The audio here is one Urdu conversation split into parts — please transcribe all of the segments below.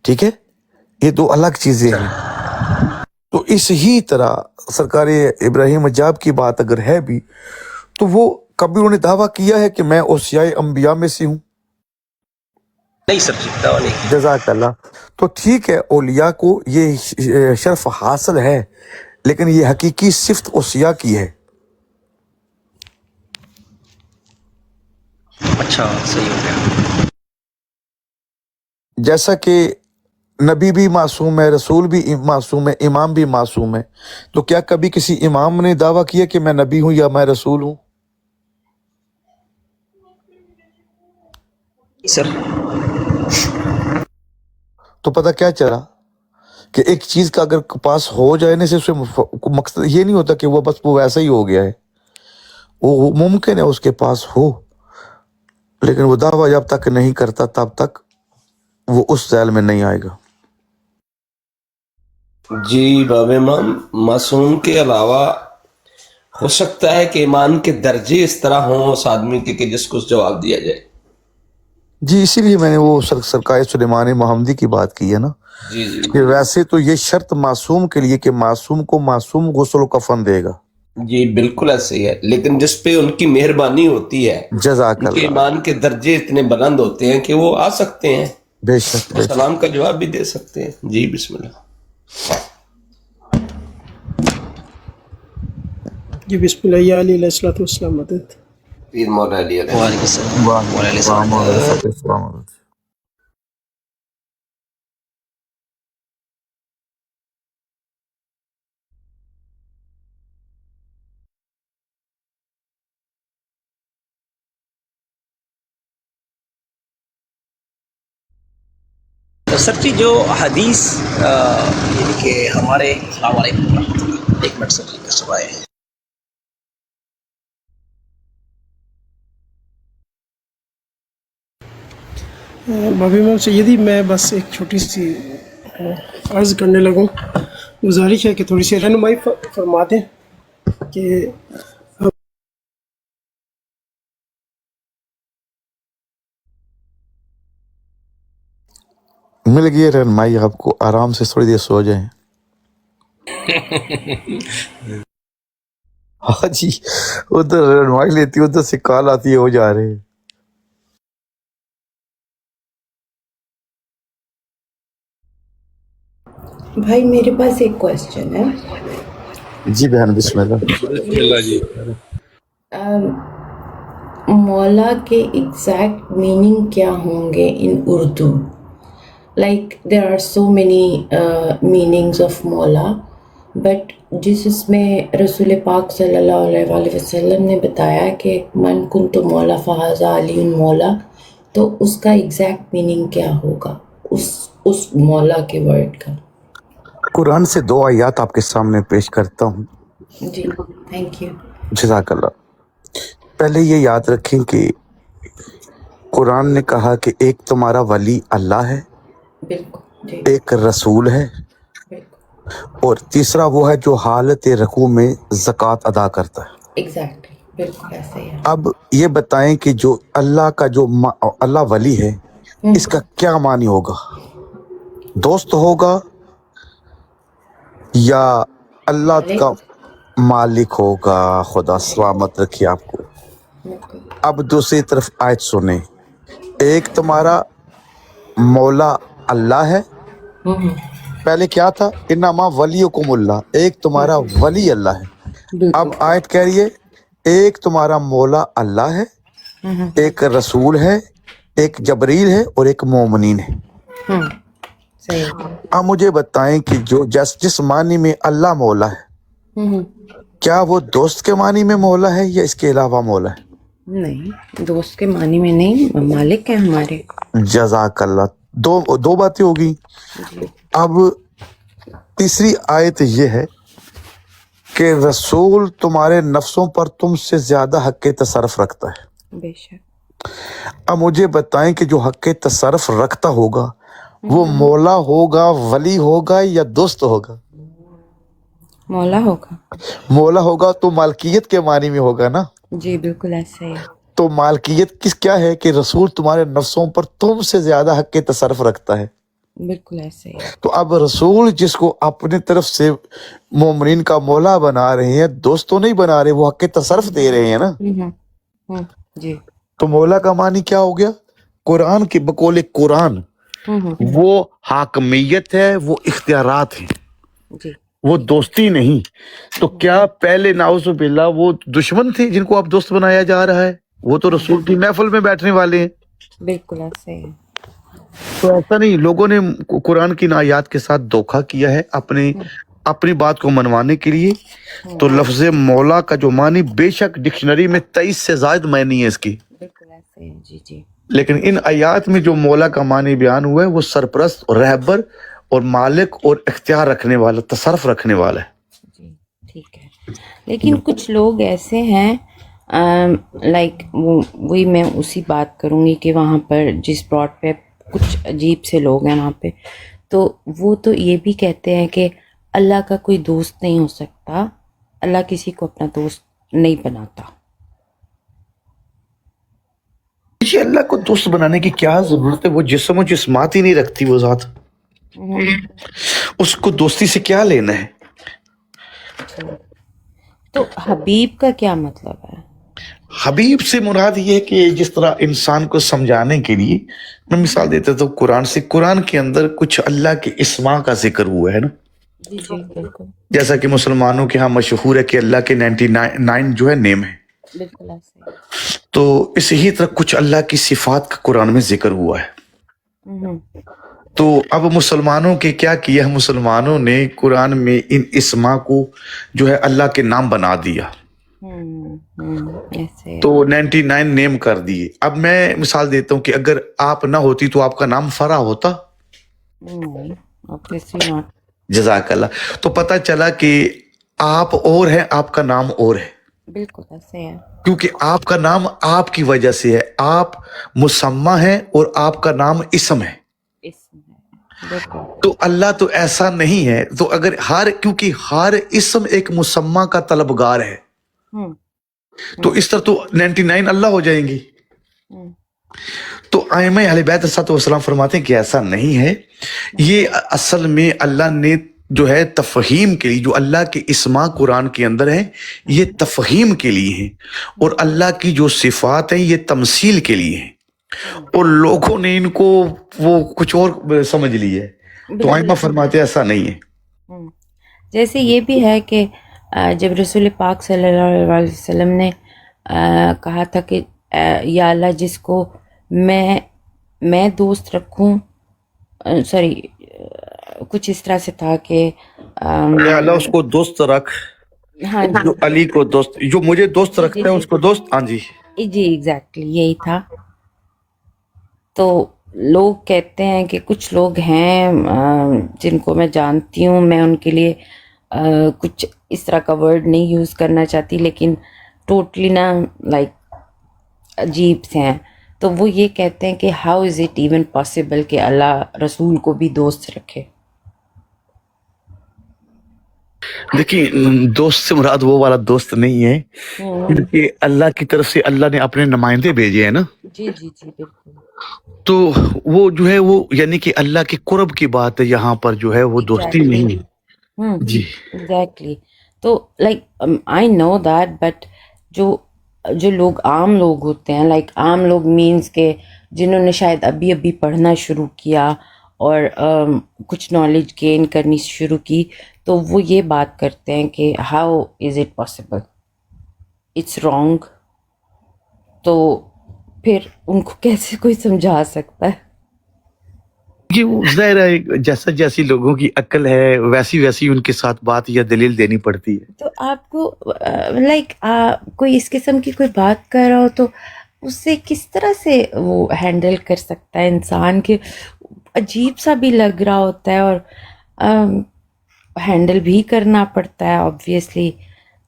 ٹھیک ہے، یہ دو الگ چیزیں ہیں۔ تو اس ہی طرح سرکار ابراہیم حجاب کی بات اگر ہے بھی تو وہ کبھی انہوں نے دعویٰ کیا ہے کہ میں اوصیاء انبیاء میں سے ہوں؟ نہیں سر جی، دعویٰ نہیں کیا۔ جزاک اللہ۔ تو ٹھیک ہے، اولیاء کو یہ شرف حاصل ہے، لیکن یہ حقیقی صفت اوصیاء کی ہے۔ اچھا صحیح ہو گیا۔ جیسا کہ نبی بھی معصوم ہے، رسول بھی معصوم ہے، امام بھی معصوم ہے، تو کیا کبھی کسی امام نے دعویٰ کیا کہ میں نبی ہوں یا میں رسول ہوں؟ سر تو پتہ کیا چلا کہ ایک چیز کا اگر پاس ہو جائے نا، سے مقصد یہ نہیں ہوتا کہ وہ بس وہ ویسا ہی ہو گیا ہے، وہ ممکن ہے اس کے پاس ہو، لیکن وہ دعویٰ جب تک نہیں کرتا تب تک وہ اس ذیل میں نہیں آئے گا۔ جی باب امام، معصوم کے علاوہ ہو سکتا ہے کہ ایمان کے درجے اس طرح ہوں اس آدمی کے کہ جس کو جواب دیا جائے۔ جی اسی لیے میں نے وہ سرکار سلیمان محمدی کی بات کی ہے نا، جی جی کہ ویسے تو یہ شرط معصوم کے لیے کہ معصوم کو معصوم غسل و کفن دے گا۔ جی بالکل ایسے ہی ہے، لیکن جس پہ ان کی مہربانی ہوتی ہے، جزاک ان کے اللہ۔ ایمان کے درجے اتنے بلند ہوتے ہیں کہ وہ آ سکتے ہیں، بے شک بے شک۔ سلام کا جواب بھی دے سکتے ہیں۔ جی بسم اللہ۔ جی بسم اللہ، یا علی علیہ الصلوۃ والسلام مدد۔ پیر مولا علی علیہ وعلیکم السلام وعلیکم السلام۔ سر جی جو حدیث یعنی کہ ہمارے السلام علیکم ورحمۃ اللہ، ایک منٹ سر جی کسب آئے ہیں۔ باب امام سیدی، میں بس ایک چھوٹی سی عرض کرنے لگوں، گزارش ہے کہ تھوڑی سی رہنمائی فرما دیں کہ مل گئی رہنمائی آپ کو، آرام سے تھوڑی دیر سو جائیں۔ ہاں جی، ادھر رہنمائی لیتی، ادھر سے کال آتی ہے، وہ جا رہے ہیں۔ بھائی میرے پاس ایک کویسچن ہے۔ جی بہن بسم اللہ۔ بسم اللہ جی۔ مولا کے ایگزیکٹ میننگ کیا ہوں گے in Urdu? Like there are so many meanings of Maula, but جس میں رسول پاک صلی اللہ علیہ وآلہ وسلم نے بتایا کہ من کنت مولا فہذا علی مولا، تو اس کا ایگزیکٹ میننگ کیا ہوگا اس مولا کے ورڈ کا؟ قرآن سے دو آیات آپ کے سامنے پیش کرتا ہوں۔ جی تھینک یو۔ جزاک اللہ۔ پہلے یہ یاد رکھیں کہ قرآن نے کہا کہ ایک تمہارا ولی اللہ ہے، بالکل جی ایک رسول ہے، بالکل اور تیسرا وہ ہے جو حالت رکوع میں زکوٰۃ ادا کرتا ہے۔ ایگزیکٹلی بالکل ایسے ہی ہے۔ اب یہ بتائیں کہ جو اللہ کا جو اللہ ولی ہے، اس کا کیا معنی ہوگا؟ دوست ہوگا یا اللہ کا مالک ہوگا؟ خدا سلامت رکھے آپ کو۔ اب دوسری طرف آیت سنیں، ایک تمہارا مولا اللہ ہے، پہلے کیا تھا؟ انما ولیکم اللہ، ایک تمہارا ولی اللہ ہے۔ اب آیت کہہ رہی ہے ایک تمہارا مولا اللہ ہے، ایک رسول ہے، ایک جبریل ہے، اور ایک مومنین ہے۔ اب مجھے بتائیں کہ جو جس معنی میں اللہ مولا ہے، کیا وہ دوست کے معنی میں مولا ہے یا اس کے علاوہ مولا ہے؟ نہیں، دوست کے معنی میں نہیں، مالک ہیں ہمارے۔ جزاک اللہ۔ دو باتیں ہوگی۔ اب تیسری آیت یہ ہے کہ رسول تمہارے نفسوں پر تم سے زیادہ حق تصرف رکھتا ہے۔ بے شک۔ اب مجھے بتائیں کہ جو حق تصرف رکھتا ہوگا وہ مولا ہوگا، ولی ہوگا یا دوست ہوگا؟ مولا ہوگا۔ مولا ہوگا تو مالکیت کے معنی میں ہوگا نا۔ جی بالکل ایسے ہی۔ تو مالکیت کیا ہے کہ رسول تمہارے نفسوں پر تم سے زیادہ حق تصرف رکھتا ہے۔ بالکل ایسے ہی ہے. تو اب رسول جس کو اپنے طرف سے مومنین کا مولا بنا رہے ہیں، دوست تو نہیں بنا رہے، وہ حق تصرف دے رہے ہیں نا. جی. تو مولا کا معنی کیا ہو گیا؟ قرآن کے بقول قرآن وہ حاکمیت ہے، وہ اختیارات ہیں، جی. وہ دوستی نہیں. تو کیا پہلے نعوذ باللہ وہ دشمن تھے جن کو اب دوست بنایا جا رہا ہے؟ وہ تو رسول کی محفل میں بیٹھنے والے ہیں. بالکل ایسے ہی ہے. تو ایسا نہیں، لوگوں نے قرآن کی آیات کے ساتھ دھوکہ کیا ہے اپنی بات کو منوانے کے لیے. تو لفظ مولا کا جو معنی بے شک ڈکشنری میں 23 سے زائد معنی ہے اس کی، بالکل ایسے ہی. جی جی. لیکن ان آیات میں جو مولا کا معنی بیان ہوا ہے وہ سرپرست اور رہبر اور مالک اور اختیار رکھنے والا، تصرف رکھنے والا ہے. جی ٹھیک ہے. لیکن کچھ لوگ ایسے ہیں لائک وہی میں اسی بات کروں گی کہ وہاں پر جس پلاٹ پہ کچھ عجیب سے لوگ ہیں وہاں پہ، تو وہ تو یہ بھی کہتے ہیں کہ اللہ کا کوئی دوست نہیں ہو سکتا، اللہ کسی کو اپنا دوست نہیں بناتا. یہ اللہ کو دوست بنانے کی کیا ضرورت ہے؟ وہ جسم و جسمات ہی نہیں رکھتی وہ ذات، اس کو دوستی سے کیا لینا ہے؟ تو حبیب کا کیا مطلب ہے؟ حبیب سے مراد یہ ہے کہ جس طرح انسان کو سمجھانے کے لیے میں مثال دیتا تو قرآن سے، قرآن کے اندر کچھ اللہ کے اسماء کا ذکر ہوا ہے نا. جی جی بالکل. جیسا کہ مسلمانوں کے ہاں مشہور ہے کہ اللہ کے 99 جو ہے نیم ہے. بالکل ایسے ہی. تو اسی طرح کچھ اللہ کی صفات کا قرآن میں ذکر ہوا ہے. تو اب مسلمانوں کے کیا کیا؟ مسلمانوں نے قرآن میں ان اسماء کو جو ہے اللہ کے نام بنا دیا، ایسے. تو 99 نیم کر دیے. اب میں مثال دیتا ہوں کہ اگر آپ نہ ہوتی تو آپ کا نام فرح ہوتا؟ نہیں obviously not. جزاک اللہ. تو پتہ چلا کہ آپ اور ہیں، آپ کا نام اور ہے، بالکل ایسے ہے. کیونکہ آپ کا نام آپ کی وجہ سے ہے. آپ مسمہ ہیں اور آپ کا نام اسم ہے. بالکل. تو اللہ تو ایسا نہیں ہے. تو اگر کیونکہ ہر اسم ایک مسمہ کا طلبگار ہے، تو اس طرح تو 99 اللہ ہو جائیں گی. تو ائمہ اہل بیت علیہ السلام فرماتے ہیں کہ ایسا نہیں ہے. یہ اصل میں اللہ نے جو ہے تفہیم کے لیے، جو اللہ کے اسماء قرآن کے اندر ہیں یہ تفہیم کے لیے ہیں، اور اللہ کی جو صفات ہیں یہ تمثیل کے لیے ہیں، اور لوگوں نے ان کو وہ کچھ اور سمجھ لی ہے. تو ائمہ فرماتے ہیں ایسا نہیں ہے. جیسے یہ بھی ہے کہ جب رسول پاک صلی اللہ علیہ وسلم نے کہا تھا کہ یا اللہ جس کو میں دوست رکھوں، سوری کچھ اس طرح سے تھا کہ یا اللہ اس کو دوست رکھ، ہاں جو علی کو دوست، جو مجھے دوست رکھتا ہے اس کو دوست. ہاں جی جی ایگزیکٹلی یہی تھا. تو لوگ کہتے ہیں کہ کچھ لوگ ہیں جن کو میں جانتی ہوں، میں ان کے لیے کچھ اس طرح کا ورڈ نہیں یوز کرنا چاہتی، لیکن ٹوٹلی نا لائک عجیب سے ہیں. تو وہ یہ کہتے ہیں کہ how is it even possible کہ اللہ رسول کو بھی دوست رکھے. دیکھیے، دوست سے مراد وہ والا دوست نہیں ہے، کیونکہ اللہ کی طرف سے اللہ نے اپنے نمائندے بھیجے ہیں نا. جی جی جی بالکل. تو وہ جو ہے وہ یعنی کہ اللہ کے قرب کی بات ہے، یہاں پر جو ہے وہ دوستی نہیں ہے. جی ایگزیکٹلی. تو like I know that, but جو لوگ عام لوگ ہوتے ہیں، لائک عام لوگ مینس کہ جنہوں نے شاید ابھی پڑھنا شروع کیا اور کچھ نالج گین کرنی شروع کی، تو وہ یہ بات کرتے ہیں کہ how is it possible, it's wrong. تو پھر ان کو کیسے کوئی سمجھا سکتا ہے؟ یہ وہ ظاہر ہے جیسی لوگوں کی عقل ہے ویسی ان کے ساتھ بات یا دلیل دینی پڑتی ہے. تو آپ کو لائک کوئی اس قسم کی کوئی بات کر رہا ہو تو اس سے کس طرح سے وہ ہینڈل کر سکتا ہے انسان، کہ عجیب سا بھی لگ رہا ہوتا ہے اور ہینڈل بھی کرنا پڑتا ہے آبویسلی.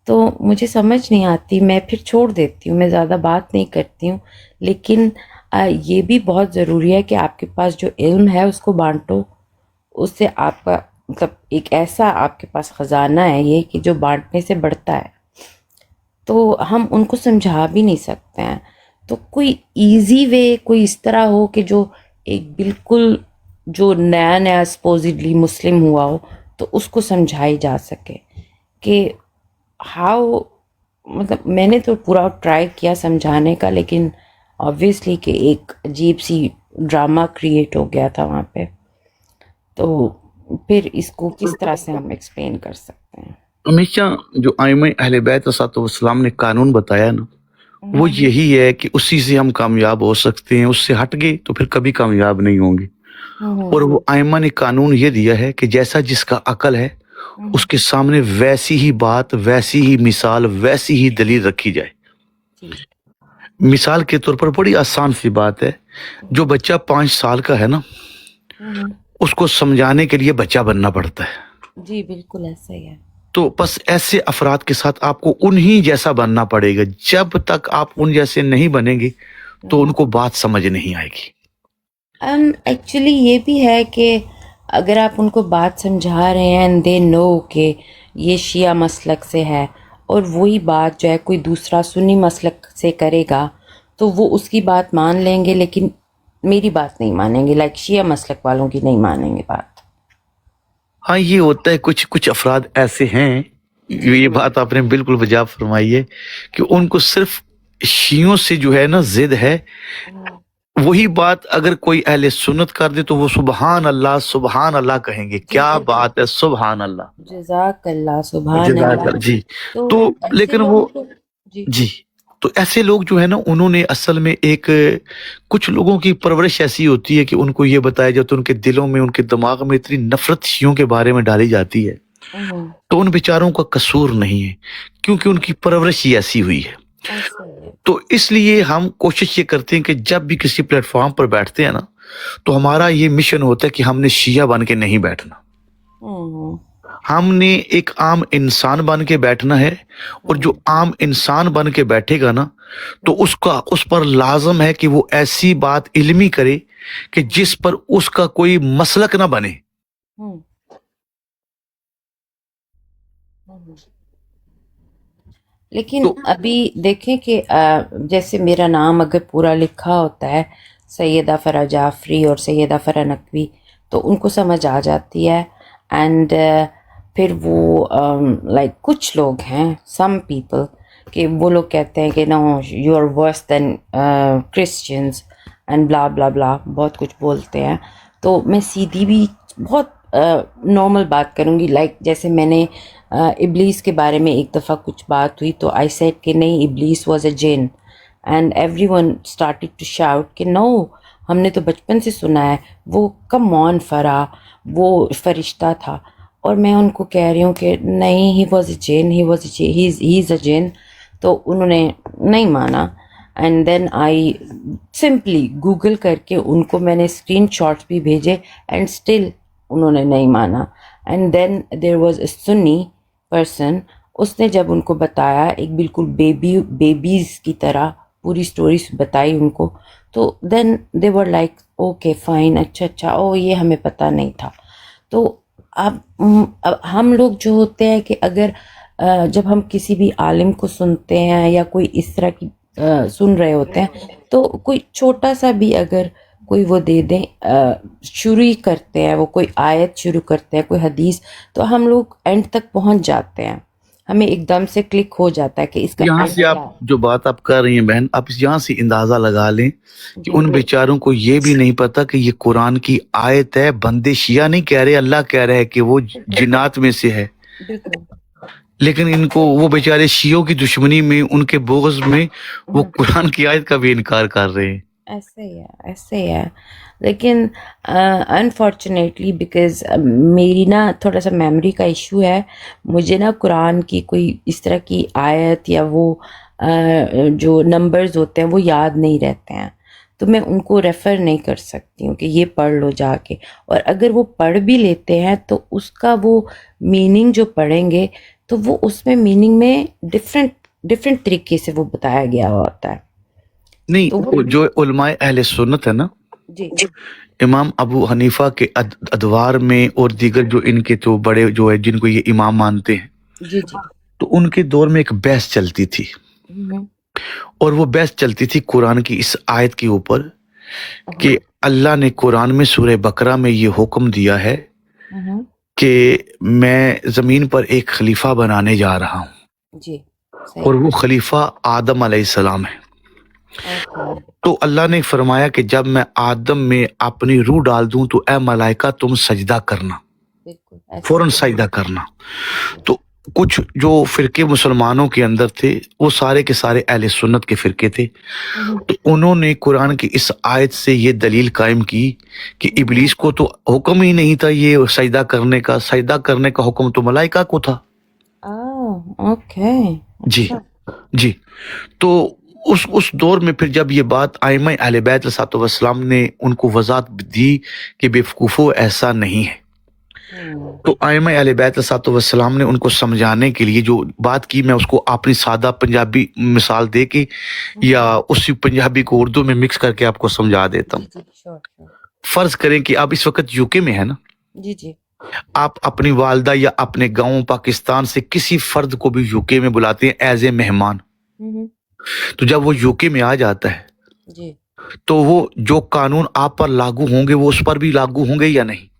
تو مجھے سمجھ نہیں آتی، میں پھر چھوڑ دیتی ہوں، میں زیادہ بات نہیں کرتی ہوں. لیکن یہ بھی بہت ضروری ہے کہ آپ کے پاس جو علم ہے اس کو بانٹو. اس سے آپ کا مطلب ایک ایسا آپ کے پاس خزانہ ہے یہ کہ جو بانٹنے سے بڑھتا ہے. تو ہم ان کو سمجھا بھی نہیں سکتے ہیں. تو کوئی ایزی وے، کوئی اس طرح ہو کہ جو ایک بالکل جو نیا نیا سپوزڈلی مسلم ہوا ہو تو اس کو سمجھائی جا سکے کہ ہاؤ، مطلب میں نے تو پورا ٹرائی کیا سمجھانے کا، لیکن آبویسلی کہ ایک عجیب سی ڈرامہ کریٹ ہو گیا تھا وہاں پہ. تو پھر اس کو کس طرح سے ہم ایکسپلین کر سکتے ہیں؟ ہمیشہ جو ائمہ اہل بیت علیہ السلام نے قانون بتایا نا، وہ یہی ہے کہ اسی سے ہم کامیاب ہو سکتے ہیں. اس سے ہٹ گئے تو پھر کبھی کامیاب نہیں ہوں گے. اور وہ ائمہ نے قانون یہ دیا ہے کہ جیسا جس کا عقل ہے اس کے سامنے ویسی ہی بات، ویسی ہی مثال، ویسی ہی دلیل رکھی جائے. مثال کے طور پر بڑی آسان سی بات ہے، جو بچہ 5 سال کا ہے نا، اس کو سمجھانے کے لیے بچہ بننا پڑتا ہے. جی بالکل ایسا ہی ہے. تو بس ایسے افراد کے ساتھ آپ کو انہی جیسا بننا پڑے گا. جب تک آپ ان جیسے نہیں بنیں گے تو ان کو بات سمجھ نہیں آئے گی. ایکچولی یہ بھی ہے کہ اگر آپ ان کو بات سمجھا رہے ہیں اینڈ دے نو کہ یہ شیعہ مسلک سے ہے، اور وہی بات جو ہے کوئی دوسرا سنی مسلک سے کرے گا تو وہ اس کی بات مان لیں گے، لیکن میری بات نہیں مانیں گے، لائک شیعہ مسلک والوں کی نہیں مانیں گے بات. ہاں یہ ہوتا ہے، کچھ افراد ایسے ہیں، یہ بات آپ نے بالکل بجا فرمائی ہے کہ ان کو صرف شیعوں سے جو ہے نا ضد ہے. وہی بات اگر کوئی اہل سنت کر دے تو وہ سبحان اللہ کہیں گے. کیا بات ہے، سبحان اللہ، جزاک اللہ، سبحان جزاک اللہ. اللہ. جی تو ایسے لیکن وہ لوگوں کو جی تو ایسے لوگ جو ہے نا، انہوں نے اصل میں کچھ لوگوں کی پرورش ایسی ہوتی ہے کہ ان کو یہ بتایا جاتا ہے، ان کے دلوں میں، ان کے دماغ میں اتنی نفرت شیعوں کے بارے میں ڈالی جاتی ہے. تو ان بیچاروں کا قصور نہیں ہے، کیونکہ ان کی پرورش ہی ایسی ہوئی ہے. تو اس لیے ہم کوشش یہ کرتے ہیں کہ جب بھی کسی پلیٹ فارم پر بیٹھتے ہیں نا، تو ہمارا یہ مشن ہوتا ہے کہ ہم نے شیعہ بن کے نہیں بیٹھنا. ہم نے ایک عام انسان بن کے بیٹھنا ہے. اور جو عام انسان بن کے بیٹھے گا نا، تو اس پر لازم ہے کہ وہ ایسی بات علمی کرے کہ جس پر اس کا کوئی مسلک نہ بنے. لیکن ابھی دیکھیں کہ جیسے میرا نام اگر پورا لکھا ہوتا ہے سیدہ فرح جعفری اور سیدہ فرح نقوی، تو ان کو سمجھ آ جاتی ہے. اینڈ پھر وہ لائک کچھ لوگ ہیں، سم پیپل، کہ وہ لوگ کہتے ہیں کہ no you are worse than Christians and blah blah بلا، بہت کچھ بولتے ہیں. تو میں سیدھی بھی بہت نارمل بات کروں گی، لائک جیسے میں نے ابلیس کے بارے میں ایک دفعہ کچھ بات ہوئی تو آئی سیڈ کہ نہیں، ابلیس was a jinn, and everyone started to shout کہ نو، ہم نے تو بچپن سے سنا ہے، وہ کم آن فرح، وہ فرشتہ تھا. اور میں ان کو کہہ رہی ہوں کہ نہیں، ہی واز اے جن، ہی از اے جن. تو انہوں نے نہیں مانا. And then I simply Google کر کے ان کو میں نے اسکرین شاٹس بھی بھیجے، اینڈ اسٹل انہوں نے نہیں مانا. And then there was a Sunni person, اس نے جب ان کو بتایا، ایک بالکل بیبیز کی طرح پوری سٹوریز بتائی ان کو، تو دین دے ور لائک اوکے فائن، اچھا او یہ ہمیں پتہ نہیں تھا. تو اب ہم لوگ جو ہوتے ہیں کہ اگر جب ہم کسی بھی عالم کو سنتے ہیں یا کوئی اس طرح کی سن رہے ہوتے ہیں، تو کوئی چھوٹا سا بھی اگر کوئی وہ دے دیں، شروع ہی کرتے ہیں، وہ کوئی آیت شروع کرتے ہیں، کوئی حدیث، تو ہم لوگ اینڈ تک پہنچ جاتے ہیں، ہمیں ایک دم سے کلک ہو جاتا ہے کہ اس کا یہاں سے آپ جو بات آپ کر رہی ہیں بہن، آپ یہاں سے اندازہ لگا لیں کہ ان بیچاروں کو یہ بھی نہیں پتا کہ یہ قرآن کی آیت ہے. بندے شیعہ نہیں کہہ رہے، اللہ کہہ رہے ہے کہ وہ جنات میں سے ہے. لیکن ان کو وہ بیچارے شیعوں کی دشمنی میں، ان کے بغض میں، وہ قرآن کی آیت کا بھی انکار کر رہے ہیں. ایسے ہی ہے. لیکن انفارچونیٹلی بیکاز میری نا تھوڑا سا میموری کا ایشو ہے، مجھے نا قرآن کی کوئی اس طرح کی آیت یا وہ جو نمبرز ہوتے ہیں وہ یاد نہیں رہتے ہیں، تو میں ان کو ریفر نہیں کر سکتی ہوں کہ یہ پڑھ لو جا کے. اور اگر وہ پڑھ بھی لیتے ہیں تو اس کا وہ میننگ جو پڑھیں گے تو وہ اس میں میننگ میں ڈفرینٹ طریقے سے وہ بتایا گیا ہوتا ہے. نہیں، جو علماء اہل سنت ہے نا، جی امام ابو حنیفہ کے ادوار میں اور دیگر جو ان کے تو بڑے جو ہے جن کو یہ امام مانتے ہیں، جی تو ان کے دور میں ایک بحث چلتی تھی، اور وہ بحث چلتی تھی قرآن کی اس آیت کے اوپر کہ اللہ نے قرآن میں سورہ بقرہ میں یہ حکم دیا ہے کہ میں زمین پر ایک خلیفہ بنانے جا رہا ہوں، جی اور وہ خلیفہ آدم علیہ السلام ہے۔ تو اللہ نے فرمایا کہ جب میں آدم میں اپنی روح ڈال دوں تو اے ملائکہ تم سجدہ کرنا، فوراً سجدہ کرنا۔ تو کچھ جو فرقے مسلمانوں کے اندر تھے وہ سارے کے سارے اہل سنت کے فرقے تھے، تو انہوں نے قرآن کی اس آیت سے یہ دلیل قائم کی کہ ابلیس کو تو حکم ہی نہیں تھا یہ سجدہ کرنے کا، سجدہ کرنے کا حکم تو ملائکہ کو تھا۔ اوکے جی جی۔ تو اس دور میں پھر جب یہ بات ائمہ اہل بیت علیہ السلام نے ان کو وضاحت دی کہ بیوقوفو ایسا نہیں ہے، تو ائمہ اہل بیت علیہ السلام نے ان کو سمجھانے کے لیے جو بات کی، میں اس کو اپنی سادہ پنجابی مثال دے کے یا اسی پنجابی کو اردو میں مکس کر کے آپ کو سمجھا دیتا ہوں۔ فرض کریں کہ آپ اس وقت یو کے میں ہیں نا، جی جی آپ اپنی والدہ یا اپنے گاؤں پاکستان سے کسی فرد کو بھی یو کے میں بلاتے ہیں ایز اے مہمان، تو جب وہ یو کے میں آ جاتا ہے جی تو وہ جو قانون آپ پر لاگو ہوں گے وہ اس پر بھی لاگو ہوں گے یا نہیں؟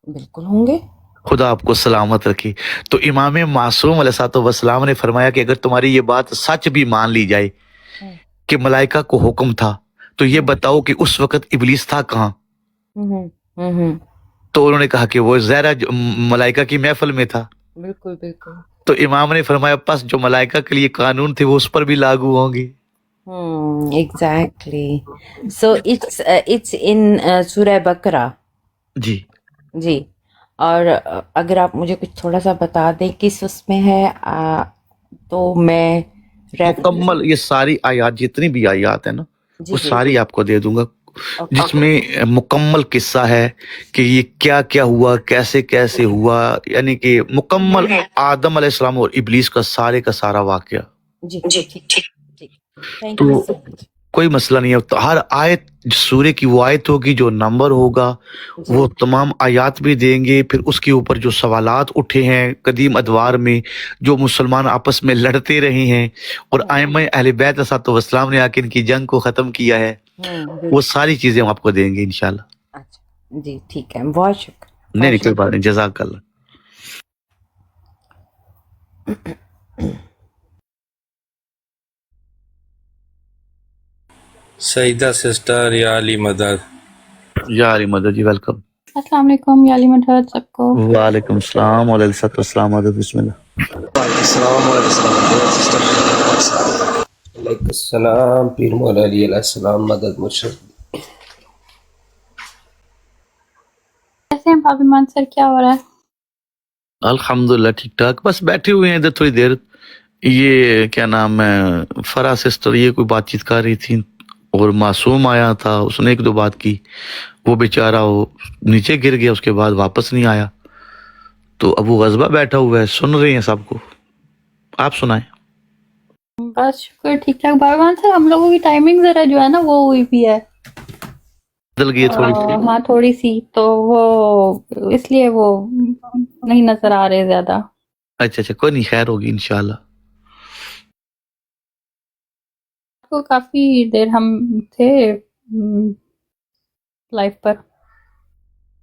بالکل ہوں گے۔ خدا آپ کو سلامت رکھے۔ تو امام معصوم علیہ السلام نے فرمایا کہ اگر تمہاری یہ بات سچ بھی مان لی جائے کہ ملائکہ کو حکم تھا، تو یہ بتاؤ کہ اس وقت ابلیس تھا کہاں؟ تو انہوں نے کہا کہ وہ زہرہ ملائکہ کی محفل میں تھا۔ بالکل بالکل۔ تو امام نے فرمایا پس جو ملائکہ کے لیے قانون تھے وہ اس پر بھی لاگو ہوں گے۔ ایگزیکٹلی۔ سو اٹس ان سورہ بقرہ۔ جی جی، اور اگر آپ مجھے کچھ تھوڑا سا بتا دیں کس اس میں ہے تو میں مکمل یہ ساری آیات جتنی بھی آیات ہیں نا جی وہ جی ساری آپ کو دے دوں گا، جس میں مکمل قصہ ہے کہ یہ کیا کیا ہوا، کیسے کیسے ہوا، یعنی کہ مکمل آدم علیہ السلام اور ابلیس کا سارا واقعہ۔ جی جی ٹھیک ٹھیک۔ تھینک یو تو کوئی مسئلہ نہیں ہے، تو ہر آیت سورے کی وہ آیت ہوگی جو نمبر ہوگا وہ تمام آیات بھی دیں گے، پھر اس کے اوپر جو سوالات اٹھے ہیں قدیم ادوار میں جو مسلمان آپس میں لڑتے رہے ہیں اور ائمہ اہل بیت علیہ السلام نے آ کے ان کی جنگ کو ختم کیا ہے، وہ ساری چیزیں ہم آپ کو دیں گے انشاءاللہ۔ اچھا جی ٹھیک ہے، بہت شکریہ۔ نہیں کوئی بات نہیں، جزاک اللہ۔ سعیدہ سسٹر یا علی مدد، یا علی مدد جی، ویلکم۔ السلام علیکم، یا علی مدد سب کو۔ وعلیکم السلام علیہ السلام، بسم اللہ۔ السلام علیکم۔ علیکم السلام پیر مولا علی علیہ السلام، مدد مرشد۔ کیسے ہیں بھابھی مان سر، کیا ہو رہا ہے؟ الحمدللہ ٹھیک ٹھاک، بس بیٹھے ہوئے ہیں ادھر تھوڑی دیر۔ یہ کیا نام ہے، فرا سسٹر یہ کوئی بات چیت کر رہی تھی اور معصوم آیا تھا، اس نے ایک دو بات کی، وہ بیچارہ وہ نیچے گر گیا، اس کے بعد واپس نہیں آیا، تو اب وہ غضبہ بیٹھا ہوا ہے، سن رہے ہیں سب کو۔ آپ سنائیں۔ بس شکر ٹھیک ٹھاک بھابھی مان سر، ہم لوگوں کی ٹائمنگ ذرا جو ہے نا وہ ہوئی بھی ہے، بدل گئی تھوڑی سی۔ ہاں تھوڑی سی، تو وہ اس لیے وہ نہیں نظر آ رہے زیادہ۔ اچھا کوئی نہیں، خیر ہوگی انشاءاللہ۔ تو کافی دیر ہم تھے لائف پر۔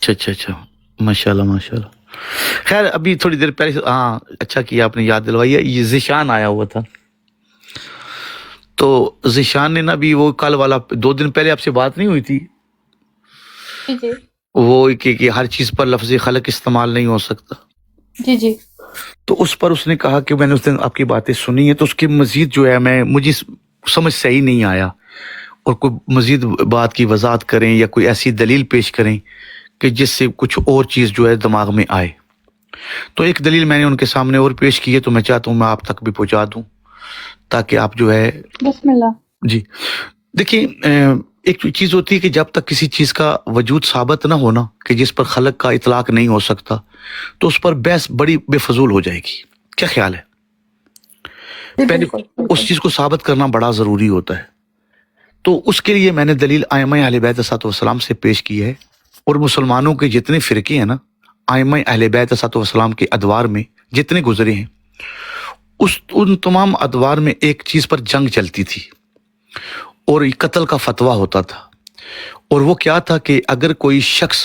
اچھا ماشاءاللہ۔ خیر ابھی تھوڑی دیر پہلے، ہاں اچھا کیا آپ نے یاد دلوائی ہے، یہ ذیشان آیا ہوا تھا، تو ذیشان نے نا بھی وہ کل والا 2 دن پہلے آپ سے بات نہیں ہوئی تھی، جی جی وہ کہ ہر چیز پر لفظ خلق استعمال نہیں ہو سکتا، جی جی تو اس پر اس نے کہا کہ میں نے اس دن آپ کی باتیں سنی ہیں، تو اس کی مزید جو ہے مجھے سمجھ صحیح نہیں آیا، اور کوئی مزید بات کی وضاحت کریں یا کوئی ایسی دلیل پیش کریں کہ جس سے کچھ اور چیز جو ہے دماغ میں آئے۔ تو ایک دلیل میں نے ان کے سامنے اور پیش کی ہے، تو میں چاہتا ہوں میں آپ تک بھی پہنچا دوں تاکہ آپ جو ہے بسم اللہ۔ جی دیکھیں، ایک چیز ہوتی ہے کہ جب تک کسی چیز کا وجود ثابت نہ ہونا کہ جس پر خلق کا اطلاق نہیں ہو سکتا، تو اس پر بحث بڑی بے فضول ہو جائے گی۔ کیا خیال ہے؟ پہلے اس چیز کو ثابت کرنا بڑا ضروری ہوتا ہے، تو اس کے لیے میں نے دلیل ائمہ اہل بیت علیہ السلام سے پیش کی ہے، اور مسلمانوں کے جتنے فرقے ہیں نا، ائمہ اہل بیت علیہ السلام کے ادوار میں جتنے گزرے ہیں، ان تمام ادوار میں ایک چیز پر جنگ چلتی تھی اور قتل کا فتویٰ ہوتا تھا، اور وہ کیا تھا کہ اگر کوئی شخص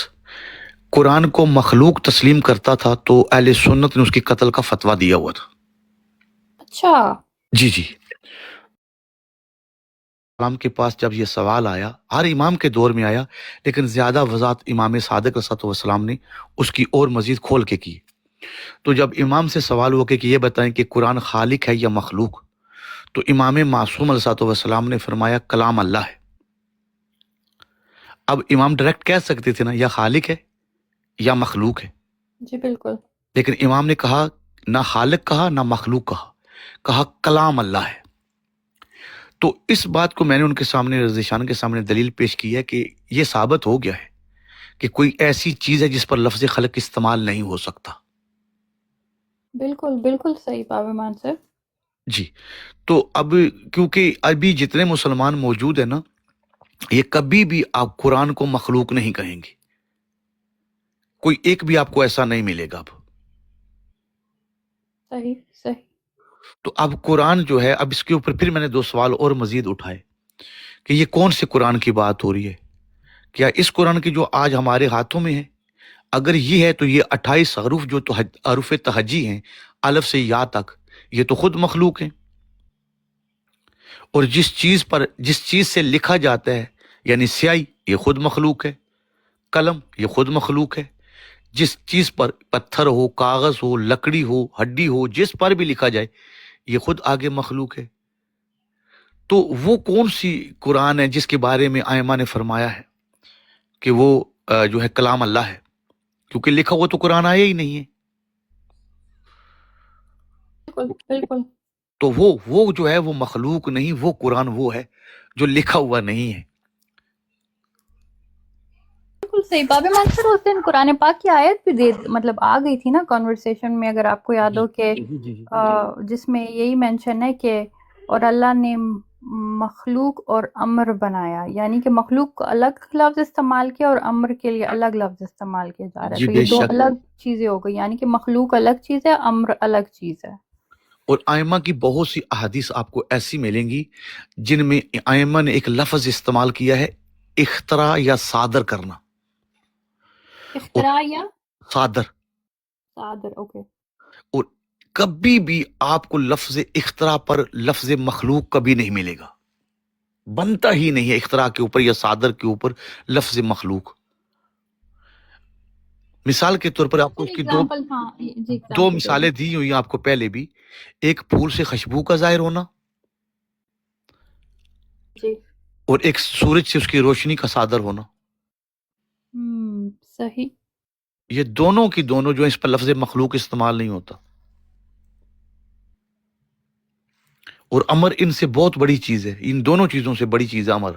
قرآن کو مخلوق تسلیم کرتا تھا تو اہل سنت نے اس کی قتل کا فتویٰ دیا ہوا تھا. اچھا. جی جی. اسلام کے پاس جب یہ سوال آیا، ہر امام کے دور میں آیا، لیکن زیادہ وضاحت امام صادق علیہ السلام نے اس کی اور مزید کھول کے کی. تو جب امام سے سوال ہوا کہ یہ بتائیں کہ قرآن خالق ہے یا مخلوق، تو امام معصوم علیہ السلام نے فرمایا کلام اللہ ہے. اب امام ڈائریکٹ کہہ سکتے تھے نا یا خالق ہے یا مخلوق ہے، جی بالکل. لیکن امام نے کہا نہ خالق کہا نہ مخلوق کہا کلام اللہ ہے. تو اس بات کو میں نے ان کے سامنے رضی شان کے سامنے دلیل پیش کی ہے کہ یہ ثابت ہو گیا ہے کہ کوئی ایسی چیز ہے جس پر لفظ خلق استعمال نہیں ہو سکتا. بالکل بالکل صحیح باب ایمان سر. جی. تو اب کیونکہ ابھی جتنے مسلمان موجود ہیں نا، یہ کبھی بھی آپ قرآن کو مخلوق نہیں کہیں گے. کوئی ایک بھی آپ کو ایسا نہیں ملے گا. اب صحیح صحیح. تو اب قرآن جو ہے، اب اس کے اوپر پھر میں نے 2 سوال اور مزید اٹھائے کہ یہ کون سے قرآن کی بات ہو رہی ہے. کیا اس قرآن کی جو آج ہمارے ہاتھوں میں ہے، اگر یہ ہے تو یہ 28 حروف جو تو حروف تہجی ہیں الف سے یا تک، یہ تو خود مخلوق ہیں. اور جس چیز سے لکھا جاتا ہے یعنی سیاہی، یہ خود مخلوق ہے. قلم یہ خود مخلوق ہے. جس چیز پر پتھر ہو، کاغذ ہو، لکڑی ہو، ہڈی ہو، جس پر بھی لکھا جائے یہ خود آگے مخلوق ہے. تو وہ کون سی قرآن ہے جس کے بارے میں ائمہ نے فرمایا ہے کہ وہ جو ہے کلام اللہ ہے؟ کیونکہ لکھا ہوا تو قرآن آیا ہی نہیں ہے. بالکل بالکل. تو وہ جو ہے وہ مخلوق نہیں، وہ قرآن وہ ہے جو لکھا ہوا نہیں ہے. بالکل صحیح. باب ایمان سر اس دن قرآن پاک کی آیت بھی مطلب آ گئی تھی نا کنورسیشن میں، اگر آپ کو یاد ہو کہ جس میں یہی مینشن ہے کہ اور اللہ نے مخلوق اور امر بنایا، یعنی کہ مخلوق کو الگ لفظ استعمال کیا اور امر کے لیے الگ لفظ استعمال کیا جا رہا ہے. تو یہ 2 الگ چیزیں ہو گئی، یعنی کہ مخلوق الگ چیز ہے، امر الگ چیز ہے. اور ائمہ کی بہت سی احادیث آپ کو ایسی ملیں گی جن میں ائمہ نے ایک لفظ استعمال کیا ہے، اختراع یا صادر کرنا. اختراع یا صادر. اوکے. اور کبھی بھی آپ کو لفظ اختراع پر لفظ مخلوق کبھی نہیں ملے گا، بنتا ہی نہیں ہے اختراع کے اوپر یا صادر کے اوپر لفظ مخلوق. مثال کے طور پر آپ کو اس کی 2 مثالیں دی ہوئی ہیں آپ کو پہلے بھی. ایک پھول سے خوشبو کا ظاہر ہونا، اور ایک سورج سے اس کی روشنی کا صادر ہونا. صحیح. یہ دونوں کی دونوں جو اس پر لفظ مخلوق استعمال نہیں ہوتا. اور امر ان سے بہت بڑی چیز ہے، ان دونوں چیزوں سے بڑی چیز ہے امر.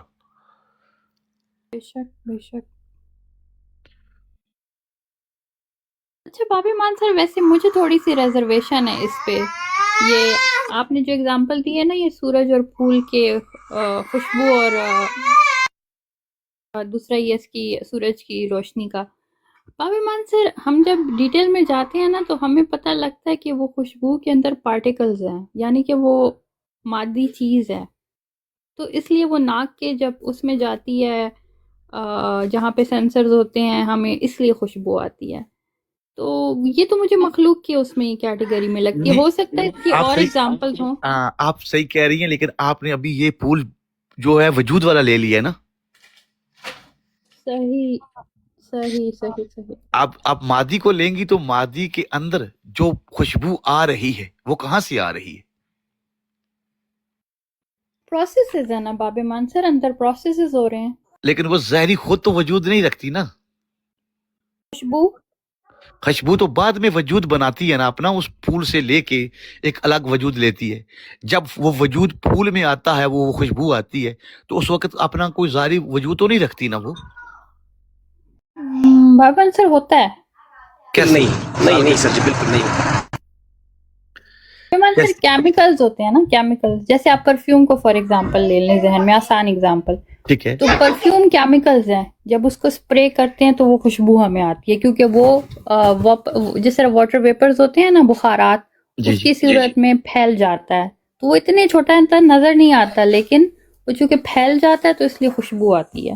بے شک بے شک. اچھا باب ایمان سر، ویسے مجھے تھوڑی سی ریزرویشن ہے اس پہ. یہ آپ نے جو اگزامپل دی ہے نا، یہ سورج اور پھول کے خوشبو اور دوسرا یہ اس کی سورج کی روشنی کا. باب ایمان سر، ہم جب ڈیٹیل میں جاتے ہیں نا تو ہمیں پتہ لگتا ہے کہ وہ خوشبو کے اندر پارٹیکلز ہیں، یعنی کہ وہ مادی چیز ہے. تو اس لیے وہ ناک کے جب اس میں جاتی ہے جہاں پہ سینسرز ہوتے ہیں، ہمیں اس لیے خوشبو آتی ہے. تو یہ تو مجھے مخلوق کی اس میں ہی کیٹیگری میں لگتی ہے. ہو سکتا ہے اس کی اور ایگزامپلز ہوں. آپ صحیح کہہ رہی ہیں، لیکن آپ نے ابھی یہ پھول جو ہے وجود والا لے لیا ہے نا. صحیح صحیح صحیح صحیح. آپ مادی کو لیں گی تو مادی کے اندر جو خوشبو آ رہی ہے وہ کہاں سے آ رہی ہے؟ پروسیسز ہے نا باب ایمان سر، اندر پروسیسز ہو رہے ہیں. لیکن وہ ظاہری خود تو وجود نہیں رکھتی نا. خوشبو تو بعد میں وجود بناتی ہے نا اپنا، اس پھول سے لے کے ایک الگ وجود لیتی ہے. جب وہ وجود پھول میں آتا ہے، وہ خوشبو آتی ہے، تو اس وقت اپنا کوئی ظاہری وجود تو نہیں رکھتی نا وہ. بابا سر ہوتا ہے نہیں سر جی، بالکل نہیں ہوتا. سر کیمیکلز ہوتے ہیں نا، کیمیکلز. جیسے آپ پرفیوم کو فار ایگزامپل لے لیں، ذہن میں آسان ایگزامپل. ٹھیک ہے. تو پرفیوم کیمیکلز ہیں، جب اس کو اسپرے کرتے ہیں تو وہ خوشبو ہمیں آتی ہے، کیونکہ وہ جس طرح واٹر ویپرز ہوتے ہیں نا، بخارات، اس کی صورت میں پھیل جاتا ہے. تو وہ اتنے چھوٹا نظر نہیں آتا، لیکن وہ چونکہ پھیل جاتا ہے تو اس لیے خوشبو آتی ہے.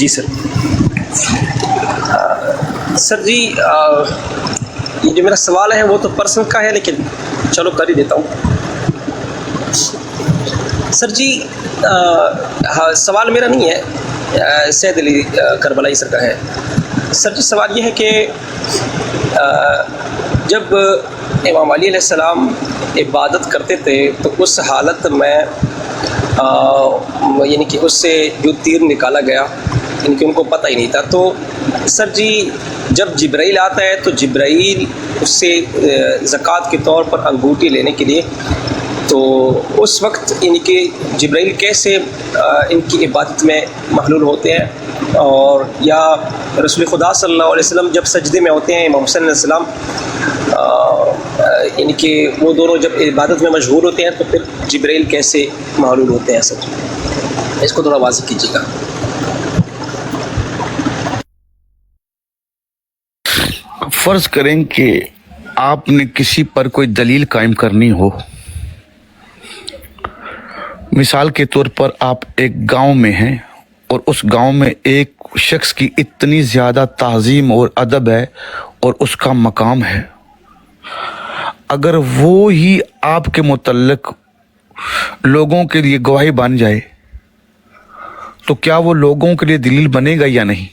جی سر. سر جی یہ جو میرا سوال ہے وہ تو پرسنل کا ہے، لیکن چلو کر ہی دیتا ہوں. سر جی سوال میرا نہیں ہے، سید علی کربلائی سر کا ہے. سر جی سوال یہ ہے کہ جب امام علی علیہ السلام عبادت کرتے تھے تو اس حالت میں یعنی کہ اس سے جو تیر نکالا گیا یعنی کہ ان کو پتہ ہی نہیں تھا. تو سر جی جب جبرائیل آتا ہے تو جبرائیل اس سے زکوٰۃ کے طور پر انگوٹھی لینے کے لیے، تو اس وقت ان کے جبرائیل کیسے ان کی عبادت میں محلول ہوتے ہیں؟ اور یا رسول خدا صلی اللہ علیہ وسلم جب سجدے میں ہوتے ہیں امام حسین علیہ السلام یعنی کہ وہ دونوں جب عبادت میں مشغول ہوتے ہیں تو پھر جبرائیل کیسے محلول ہوتے ہیں؟ سر اس کو تھوڑا واضح کیجیے گا. فرض کریں کہ آپ نے کسی پر کوئی دلیل قائم کرنی ہو. مثال کے طور پر آپ ایک گاؤں میں ہیں اور اس گاؤں میں ایک شخص کی اتنی زیادہ تعظیم اور ادب ہے اور اس کا مقام ہے، اگر وہ ہی آپ کے متعلق لوگوں کے لیے گواہی بن جائے تو کیا وہ لوگوں کے لیے دلیل بنے گا یا نہیں؟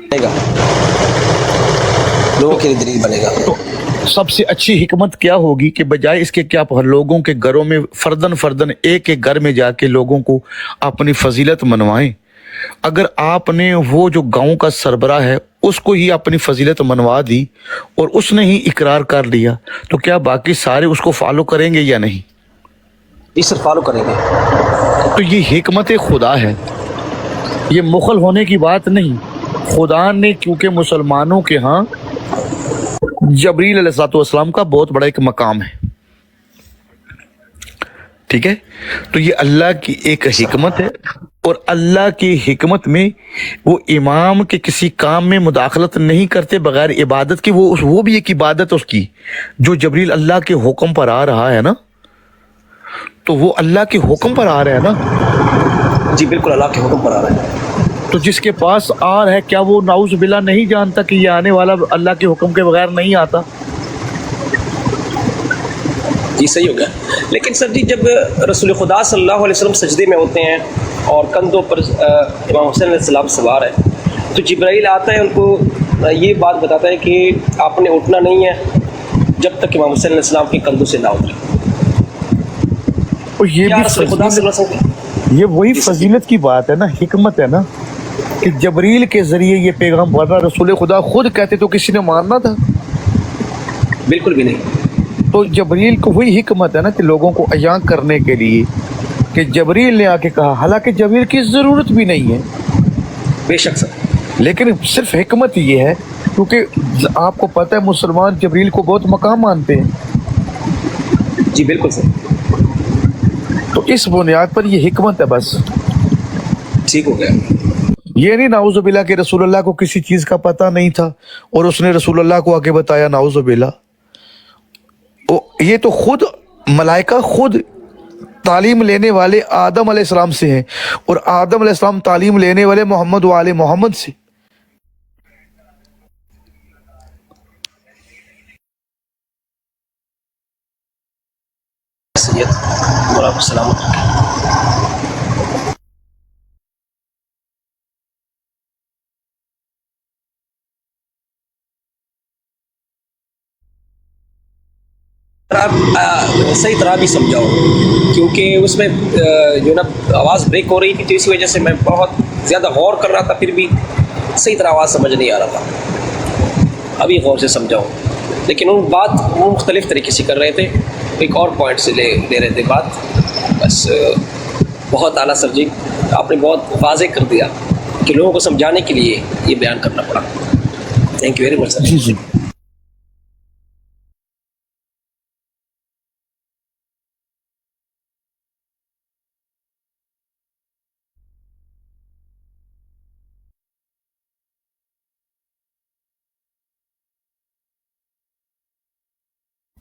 بنے گا، لوگوں کے لیے دلیل بنے گا. تو سب سے اچھی حکمت کیا ہوگی کہ بجائے اس کے کہ آپ لوگوں کے گھروں میں فردن ایک ایک گھر میں جا کے لوگوں کو اپنی فضیلت منوائیں، اگر آپ نے وہ جو گاؤں کا سربراہ ہے اس کو ہی اپنی فضیلت منوا دی اور اس نے ہی اقرار کر لیا تو کیا باقی سارے اس کو فالو کریں گے یا نہیں؟ جی سر فالو کریں گے. تو یہ حکمت خدا ہے، یہ مخل ہونے کی بات نہیں. خدا نے کیونکہ مسلمانوں کے ہاں جبریل علیہ السلام کا بہت بڑا ایک مقام ہے، ٹھیک ہے، تو یہ اللہ کی ایک حکمت ہے. اور اللہ کی حکمت میں وہ امام کے کسی کام میں مداخلت نہیں کرتے بغیر عبادت کی. وہ بھی ایک عبادت اس کی جو جبریل اللہ کے حکم پر آ رہا ہے نا، تو وہ اللہ کے حکم پر آ رہا ہے نا. جی بالکل اللہ کے حکم پر آ رہا ہے. تو جس کے پاس آ رہا ہے کیا وہ نعوذ باللہ نہیں جانتا کہ یہ آنے والا اللہ کے حکم کے بغیر نہیں آتا؟ جی صحیح ہو گیا. لیکن سر جی جب رسول خدا صلی اللہ علیہ وسلم سجدے میں ہوتے ہیں اور کندھوں پر امام حسین علیہ السلام سوار ہے تو جبرائیل آتا ہے ان کو یہ بات بتاتا ہے کہ آپ نے اٹھنا نہیں ہے جب تک امام حسین علیہ السلام کے کندھوں سے نہ اترے. اور یہ کیا بھی رسول خدا صلی اللہ علیہ وسلم یہ وہی فضیلت کی بات ہے نا، حکمت ہے نا، کہ جبریل کے ذریعے یہ پیغام پہنچا. رسول خدا خود کہتے تو کسی نے ماننا تھا؟ بالکل بھی نہیں. تو جبریل کو وہی حکمت ہے نا کہ لوگوں کو عیاں کرنے کے لیے کہ جبریل نے آ کے کہا، حالانکہ جبریل کی ضرورت بھی نہیں ہے. بے شک سر. لیکن صرف حکمت یہ ہے کیونکہ آپ کو پتہ ہے مسلمان جبریل کو بہت مقام مانتے ہیں. جی بالکل سر. تو اس بنیاد پر یہ حکمت ہے بس. ٹھیک ہو گیا. یہ نہیں نعوذ باللہ کہ رسول اللہ کو کسی چیز کا پتہ نہیں تھا اور اس نے رسول اللہ کو آگے بتایا، نعوذ باللہ. یہ تو خود ملائکہ خود تعلیم لینے والے آدم علیہ السلام سے ہیں اور آدم علیہ السلام تعلیم لینے والے محمد و آل محمد سے. سید مولا سلامت. آپ صحیح طرح بھی سمجھاؤ کیونکہ اس میں جو نا آواز بریک ہو رہی تھی تو اسی وجہ سے میں بہت زیادہ غور کر رہا تھا، پھر بھی صحیح طرح آواز سمجھ نہیں آ رہا تھا. ابھی غور سے سمجھاؤ. لیکن وہ بات وہ مختلف طریقے سے کر رہے تھے، ایک اور پوائنٹ سے لے رہے تھے بات. بس بہت اعلیٰ سر جی، آپ نے بہت واضح کر دیا کہ لوگوں کو سمجھانے کے لیے یہ بیان کرنا پڑا. تھینک یو ویری مچ سر. جی جی.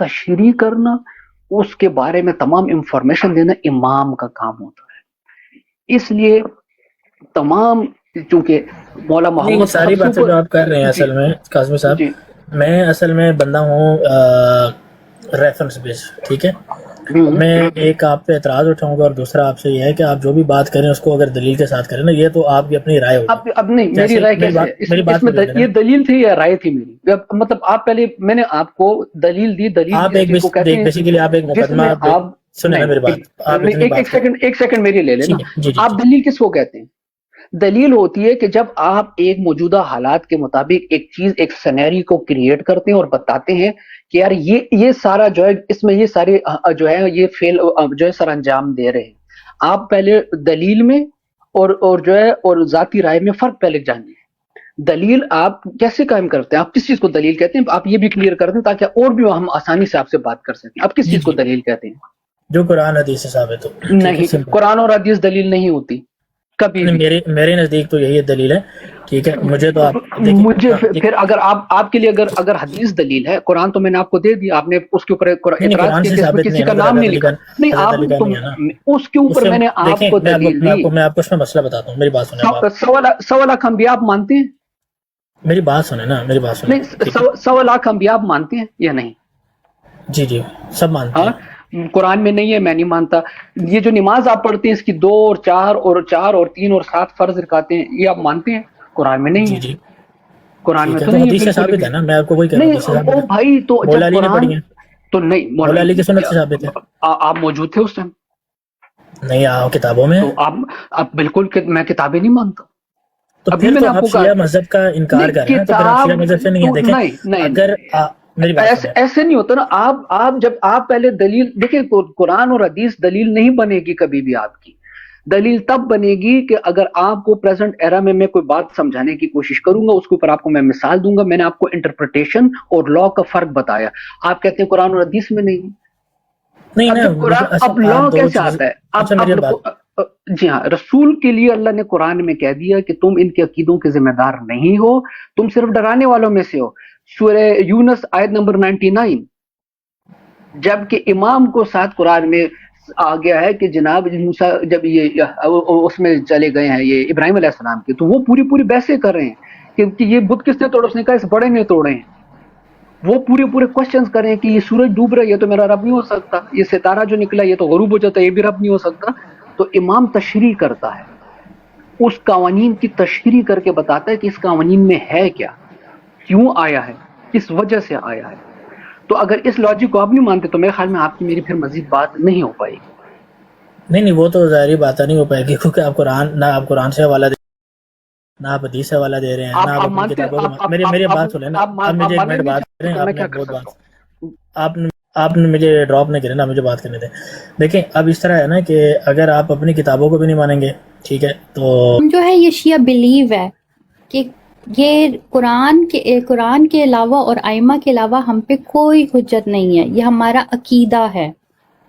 تشریح کرنا, اس کے بارے میں تمام انفارمیشن دینا امام کا کام ہوتا ہے. اس لیے تمام, چونکہ مولا نہیں محمد یہ ساری باتیں جو آپ کر رہے ہیں اصل میں قاسمی صاحب, جی میں اصل میں بندہ ہوں ریفرنس بیس, ٹھیک ہے. میں ایک آپ پہ اعتراض اٹھاؤں گا اور دوسرا آپ سے یہ ہے کہ آپ جو بھی بات کریں اس کو اگر دلیل کے ساتھ کریں نا, یہ تو آپ کی اپنی رائے ہوگی. اب نہیں, میری رائے کیسے ہے اس میں یہ دلیل تھی یا رائے تھی میری؟ مطلب آپ پہلے, میں نے آپ کو دلیل دی, دلیل آپ ایک بیسیکلی آپ ایک مقدمہ سنیں نا میری بات, آپ ایک سیکنڈ میری لے لینا. آپ دلیل کس کو کہتے ہیں؟ دلیل ہوتی ہے کہ جب آپ ایک موجودہ حالات کے مطابق ایک چیز, ایک سینیری کو کریٹ کرتے ہیں اور بتاتے ہیں کہ یار یہ سارا جو ہے, اس میں یہ سارے جو ہے یہ فیل جو ہے سر انجام دے رہے ہیں. آپ پہلے دلیل میں اور جو ہے اور ذاتی رائے میں فرق پہلے جانیے. دلیل آپ کیسے قائم کرتے ہیں, آپ کس چیز کو دلیل کہتے ہیں, آپ یہ بھی کلیئر کر دیں تاکہ اور بھی ہم آسانی سے آپ سے بات کر سکیں. آپ کس چیز کو دلیل کہتے ہیں؟ جو قرآن حدیث سے ثابت ہو. نہیں, قرآن اور حدیث دلیل نہیں ہوتی کبھی بھی. میرے نزدیک تو یہی دلیل ہے, ٹھیک ہے. مجھے تو آپ مجھے پھر اگر آپ کے لیے اگر حدیث دلیل ہے, قرآن تو میں نے آپ کو دے دی, آپ نے اس کے اوپر اعتراض کیا کہ اس میں کسی کا نام نہیں لکھا. نہیں, آپ اس کے اوپر میں نے آپ کو دلیل دی. میں آپ کو اس میں مسئلہ بتاتا ہوں, میری بات سنیں. 100 لاکھ انبیاء آپ مانتے ہیں؟ میری بات سنیں نا, میری بات سنیں. 100 لاکھ انبیاء آپ مانتے ہیں یا نہیں؟ جی سب مانتے ہیں. قرآن میں نہیں ہے, میں نہیں مانتا. یہ جو نماز آپ پڑھتے ہیں اس کی 2 اور 4 اور 4 اور 3 اور 7 فرض رکعتیں ہیں, یہ آپ مانتے ہیں؟ قرآن میں نہیں ہے. قرآن میں تو نہیں حدیث سے ثابت ہے نا, میں آپ کو وہی کہہ رہا ہوں. او بھائی, تو مولا علی نے پڑھی ہیں تو نہیں, مولا علی کی سنت سے ثابت ہے. آپ موجود تھے اس ٹائم؟ نہیں, کتابوں میں. تو آپ بالکل, میں کتابیں نہیں مانتا. تو پھر تو آپ شیعہ مذہب کا انکار کر رہے ہیں, تو پھر آپ شیعہ مذہب سے نہیں ہیں. دیکھیں اگر ایسے نہیں ہوتا نا. آپ جب آپ پہلے دلیل دیکھیں, قرآن اور حدیث دلیل نہیں بنے گی کبھی بھی. آپ کی دلیل تب بنے گی کہ اگر آپ کو پریزنٹ ایرا میں کوئی بات سمجھانے کی کوشش کروں گا, اس کے اوپر آپ کو میں مثال دوں گا. میں نے آپ کو انٹرپریٹیشن اور لا کا فرق بتایا, آپ کہتے ہیں قرآن اور حدیث میں نہیں. اب لا کیسے آتا ہے؟ جی ہاں, رسول کے لیے اللہ نے قرآن میں کہہ دیا کہ تم ان کے عقیدوں کے ذمہ دار نہیں ہو, تم صرف ڈرانے والوں میں سے ہو. سورہ یونس آیت نمبر 99. جبکہ امام کو ساتھ قرآن میں آ گیا ہے کہ جناب موسیٰ جب یہ اس میں چلے گئے ہیں یہ ابراہیم علیہ السلام کے, تو وہ پوری بحثیں کر رہے ہیں کہ یہ بت کس نے توڑا, اس نے کہا اس بڑے نے توڑے ہیں. وہ پورے کوشچنز کر رہے ہیں کہ یہ سورج ڈوب رہا ہے, یہ تو میرا رب نہیں ہو سکتا. یہ ستارہ جو نکلا یہ تو غروب ہو جاتا ہے, یہ بھی رب نہیں ہو سکتا. تو امام تشریح کرتا ہے, اس قوانین کی تشریح کر کے بتاتا ہے کہ اس قوانین میں ہے کیا, کیوں آیا ہے, کس وجہ سے آیا ہے. تو اگر اس لاجک کو آپ نہیں مانتے تو میرے خیال میں آپ کی میری پھر مزید بات نہیں ہو پائے گی. نہیں, وہ تو ظاہری بات نہیں ہو پائے گی, کیونکہ آپ قرآن سے حوالہ نہ آپ حدیث سے حوالہ دے رہے ہیں, نہ آپ اپنی کتابوں. میری بات سنیں نا, اب مجھے ایک منٹ بات کریں. آپ نے مجھے ڈراپ نہیں کرے نا, مجھے بات کرنے دیں. دیکھیں اب اس طرح ہے نا کہ اگر آپ اپنی کتابوں کو بھی نہیں مانیں گے, ٹھیک ہے, تو جو ہے یہ شیعہ بلیو ہے کہ یہ قرآن کے علاوہ اور ائمہ کے علاوہ ہم پہ کوئی حجت نہیں ہے, یہ ہمارا عقیدہ ہے.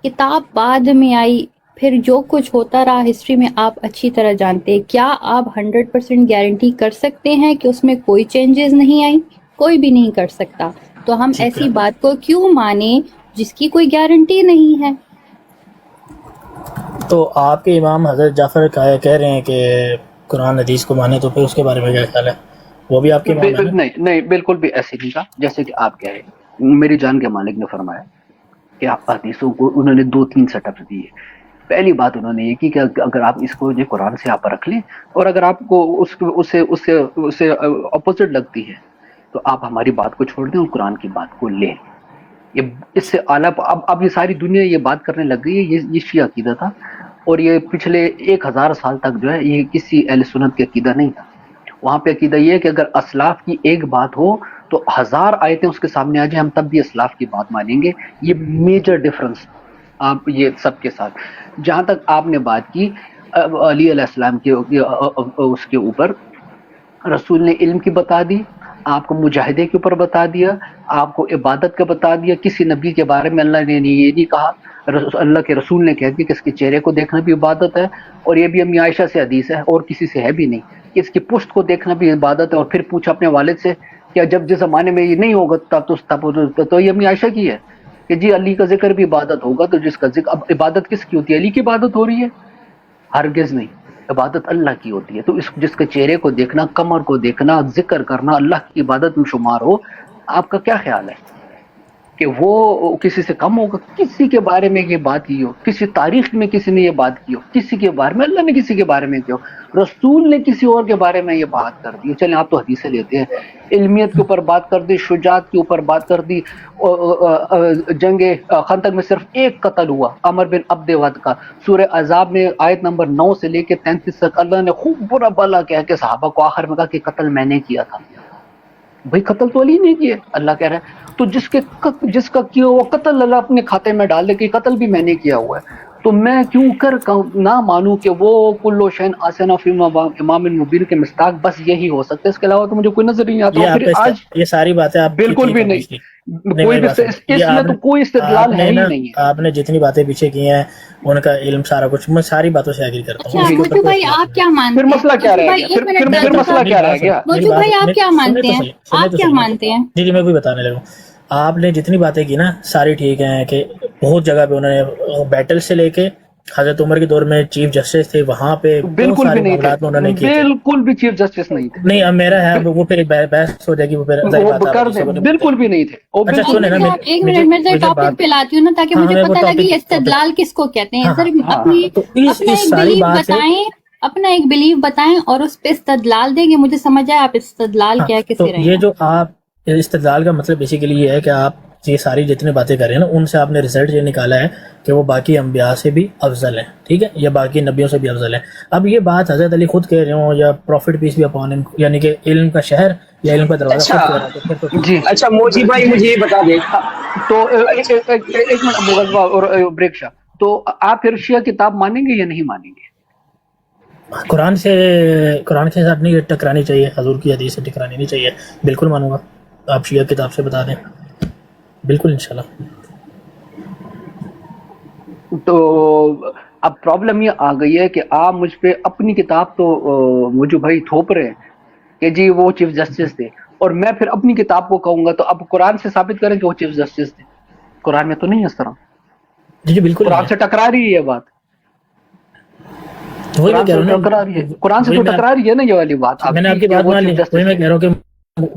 کتاب بعد میں آئی, پھر جو کچھ ہوتا رہا ہسٹری میں آپ اچھی طرح جانتے. کیا آپ 100% گارنٹی کر سکتے ہیں کہ اس میں کوئی چینجز نہیں آئی؟ کوئی بھی نہیں کر سکتا. تو ہم ایسی بات کو کیوں مانیں جس کی کوئی گارنٹی نہیں ہے؟ تو آپ کے امام حضرت جعفر کہہ رہے ہیں کہ قرآن حدیث کو مانے, تو پھر اس کے بارے میں کیا خیال ہے؟ وہ بھی آپ کے امام ہیں؟ نہیں, بالکل بھی ایسے نہیں کہا جیسے کہ آپ کہہ رہے ہیں. میری جان کے مالک نے فرمایا کہ آپ حدیثوں کو انہوں نے 2-3 سیٹ اپس دیے. پہلی بات انہوں نے یہ کی کہ اگر آپ اس کو قرآن سے آپ رکھ لیں, اور اگر آپ کو اس سے اپوزٹ لگتی ہے تو آپ ہماری بات کو چھوڑ دیں اور قرآن کی بات کو لیں. یہ اس سے اعلیٰ اب یہ ساری دنیا یہ بات کرنے لگ گئی ہے. یہ شیعہ عقیدہ تھا, اور یہ پچھلے 1000 سال تک جو ہے یہ کسی اہل سنت کے عقیدہ نہیں تھا. وہاں پہ عقیدہ یہ ہے کہ اگر اسلاف کی ایک بات ہو تو 1000 آیتیں اس کے سامنے آ جائیں, ہم تب بھی اسلاف کی بات مانیں گے. یہ میجر ڈفرنس آپ یہ سب کے ساتھ. جہاں تک آپ نے بات کی علی علیہ السلام کے اس کے اوپر, رسول نے علم کی بتا دی, آپ کو مجاہدے کے اوپر بتا دیا, آپ کو عبادت کا بتا دیا. کسی نبی کے بارے میں اللہ نے یہ نہیں کہا, اللہ کے رسول نے کہہ دیا کہ اس کے چہرے کو دیکھنا بھی عبادت ہے, اور یہ بھی امی عائشہ سے حدیث ہے اور کسی سے ہے بھی نہیں کہ اس کی پشت کو دیکھنا بھی عبادت ہے. اور پھر پوچھا اپنے والد سے کہ جب جس زمانے میں یہ نہیں ہوگا تب تو یہ امی عائشہ کی ہے کہ جی علی کا ذکر بھی عبادت ہوگا، تو جس کا ذکر، اب عبادت کس کی ہوتی ہے؟ علی کی عبادت ہو رہی ہے؟ ہرگز نہیں، عبادت اللہ کی ہوتی ہے. تو جس کے چہرے کو دیکھنا، کمر کو دیکھنا، ذکر کرنا اللہ کی عبادت میں شمار ہو، آپ کا کیا خیال ہے کہ وہ کسی سے کم ہوگا؟ کسی کے بارے میں یہ بات کی ہو، کسی تاریخ میں کسی نے یہ بات کی ہو، کسی کے بارے میں، اللہ نے کسی کے بارے میں کی ہو، رسول نے کسی اور کے بارے میں یہ بات کر دی. چلیں آپ تو حدیثیں لیتے ہیں، علمیت کے اوپر بات کر دی، شجاعت کے اوپر بات کر دی. جنگ خندق میں صرف ایک قتل ہوا، عمر بن عبد ود کا. سورہ عذاب میں آیت نمبر 9 سے لے کے 33 تک اللہ نے خوب برا بلا کہہ کے صحابہ کو آخر میں کہا کہ قتل میں نے کیا تھا. بھائی قتل تو علی نے کیا، اللہ کہہ رہا ہے. تو جس کا کیا ہوا قتل اللہ اپنے کھاتے میں ڈال دے کہ قتل بھی میں نے کیا ہوا ہے. تو میں کیوں کر نہ مانوں کہ وہ کلو شین آسنا فی امام مبین کے مصداق بس یہی ہو سکتا ہے، اس کے علاوہ تو مجھے کوئی نظر نہیں آتا. پھر آج یہ ساری باتیں آپ بالکل بھی نہیں، کوئی بھی اس میں تو کوئی استدلال ہے ہی نہیں ہے. آپ نے جتنی باتیں پیچھے کی ہیں ان کا علم سارا کچھ، میں ساری باتوں سے ایگری کرتا ہوں. موجو بھائی آپ کیا مانتے پھر ہیں؟ مسئلہ کیا رہ گیا؟ پھر مسئلہ کیا رہ گیا؟ موجو بھائی آپ کیا مانتے ہیں؟ آپ کیا مانتے ہیں؟ جی میں بھی بتانے لگا. آپ نے جتنی باتیں کی نا ساری ٹھیک ہیں کہ بہت جگہ پہ انہوں نے بیٹل سے لے کے حضرت عمر کے دور میں چیف جسٹس تھے، وہاں پہ بالکل بھی نہیں تھے، بالکل بھی چیف جسٹس نہیں تھے. نہیں اب میرا ہے وہ پھر بحث ہو جائے گی، وہ پھر بالکل بھی نہیں تھے. اچھا سنیں نا، ایک منٹ میں ذرا ٹاپک پہ لاتی ہوں نا تاکہ مجھے پتہ لگے یہ استدلال کس کو کہتے ہیں. ذرا اپنی اپنا ایک بلیف بتائیں اور اس پہ استدلال دیں گے، مجھے سمجھ آئے آپ استدلال کیا کسی رہے. یہ جو آپ استدلال کا مطلب بیسیکلی یہ ہے کہ آپ یہ ساری جتنی باتیں کر رہے ہیں نا ان سے آپ نے ریزلٹ یہ نکالا ہے کہ وہ باقی انبیاء سے بھی افضل ہیں، ٹھیک ہے، یا باقی نبیوں سے بھی افضل ہیں. اب یہ بات حضرت علی خود کہہ رہے ہوں یا پروفٹ پیس بھی اپون ہم، یعنی کہ علم کا شہر یا علم کا دروازہ خود کہہ رہا ہے. جی اچھا موجی بھائی مجھے یہ بتا دیں تو ایک منٹ مغلبہ اور بریک شاہ، تو آپ پھر شیعہ کتاب مانیں گے یا نہیں مانیں گے؟ قرآن کے ساتھ نہیں ٹکرانی چاہیے، حضور کی حدیث سے ٹکرانی نہیں چاہیے. بالکل مانوں گا، آپ شیعہ کتاب سے بتا دیں، بالکل انشاءاللہ. تو اب پرابلم یہ آ گئی ہے کہ آپ مجھ پہ اپنی کتاب تو مجھے بھائی تھوپ رہے ہیں کہ جی وہ چیف جسٹس تھے، اور میں پھر اپنی کتاب کو کہوں گا تو اب قرآن سے ثابت کریں کہ وہ چیف جسٹس تھے. قرآن میں تو نہیں اس طرح. جی بالکل قرآن سے ٹکرا رہی ہے یہ بات، قرآن سے تو ٹکرا رہی ہے نا یہ والی بات. میں نے آپ کی بات مان لی، وہی میں کہہ رہا ہوں کہ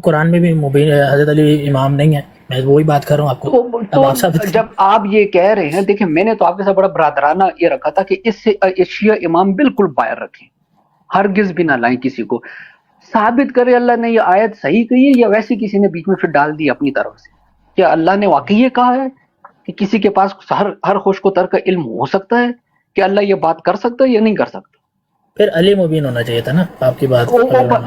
قرآن میں بھی مبین حضرت علی امام نہیں ہے، میں وہی بات کر رہا ہوں آپ کو. تو جب آپ یہ کہہ رہے ہیں، دیکھیں میں نے تو آپ کے ساتھ بڑا برادرانہ یہ رکھا تھا کہ اس سے شیعہ امام بالکل باہر رکھیں، ہرگز بھی نہ لائیں. کسی کو ثابت کرے اللہ نے یہ آیت صحیح کہی ہے یا ویسے کسی نے بیچ میں پھر ڈال دی اپنی طرف سے. کیا اللہ نے واقعی یہ کہا ہے کہ کسی کے پاس ہر خوش کو تر کا علم ہو سکتا ہے کہ اللہ یہ بات کر سکتا ہے یا نہیں کر سکتا؟ پھر علی مبین ہونا چاہیے تھا نا آپ کی بات.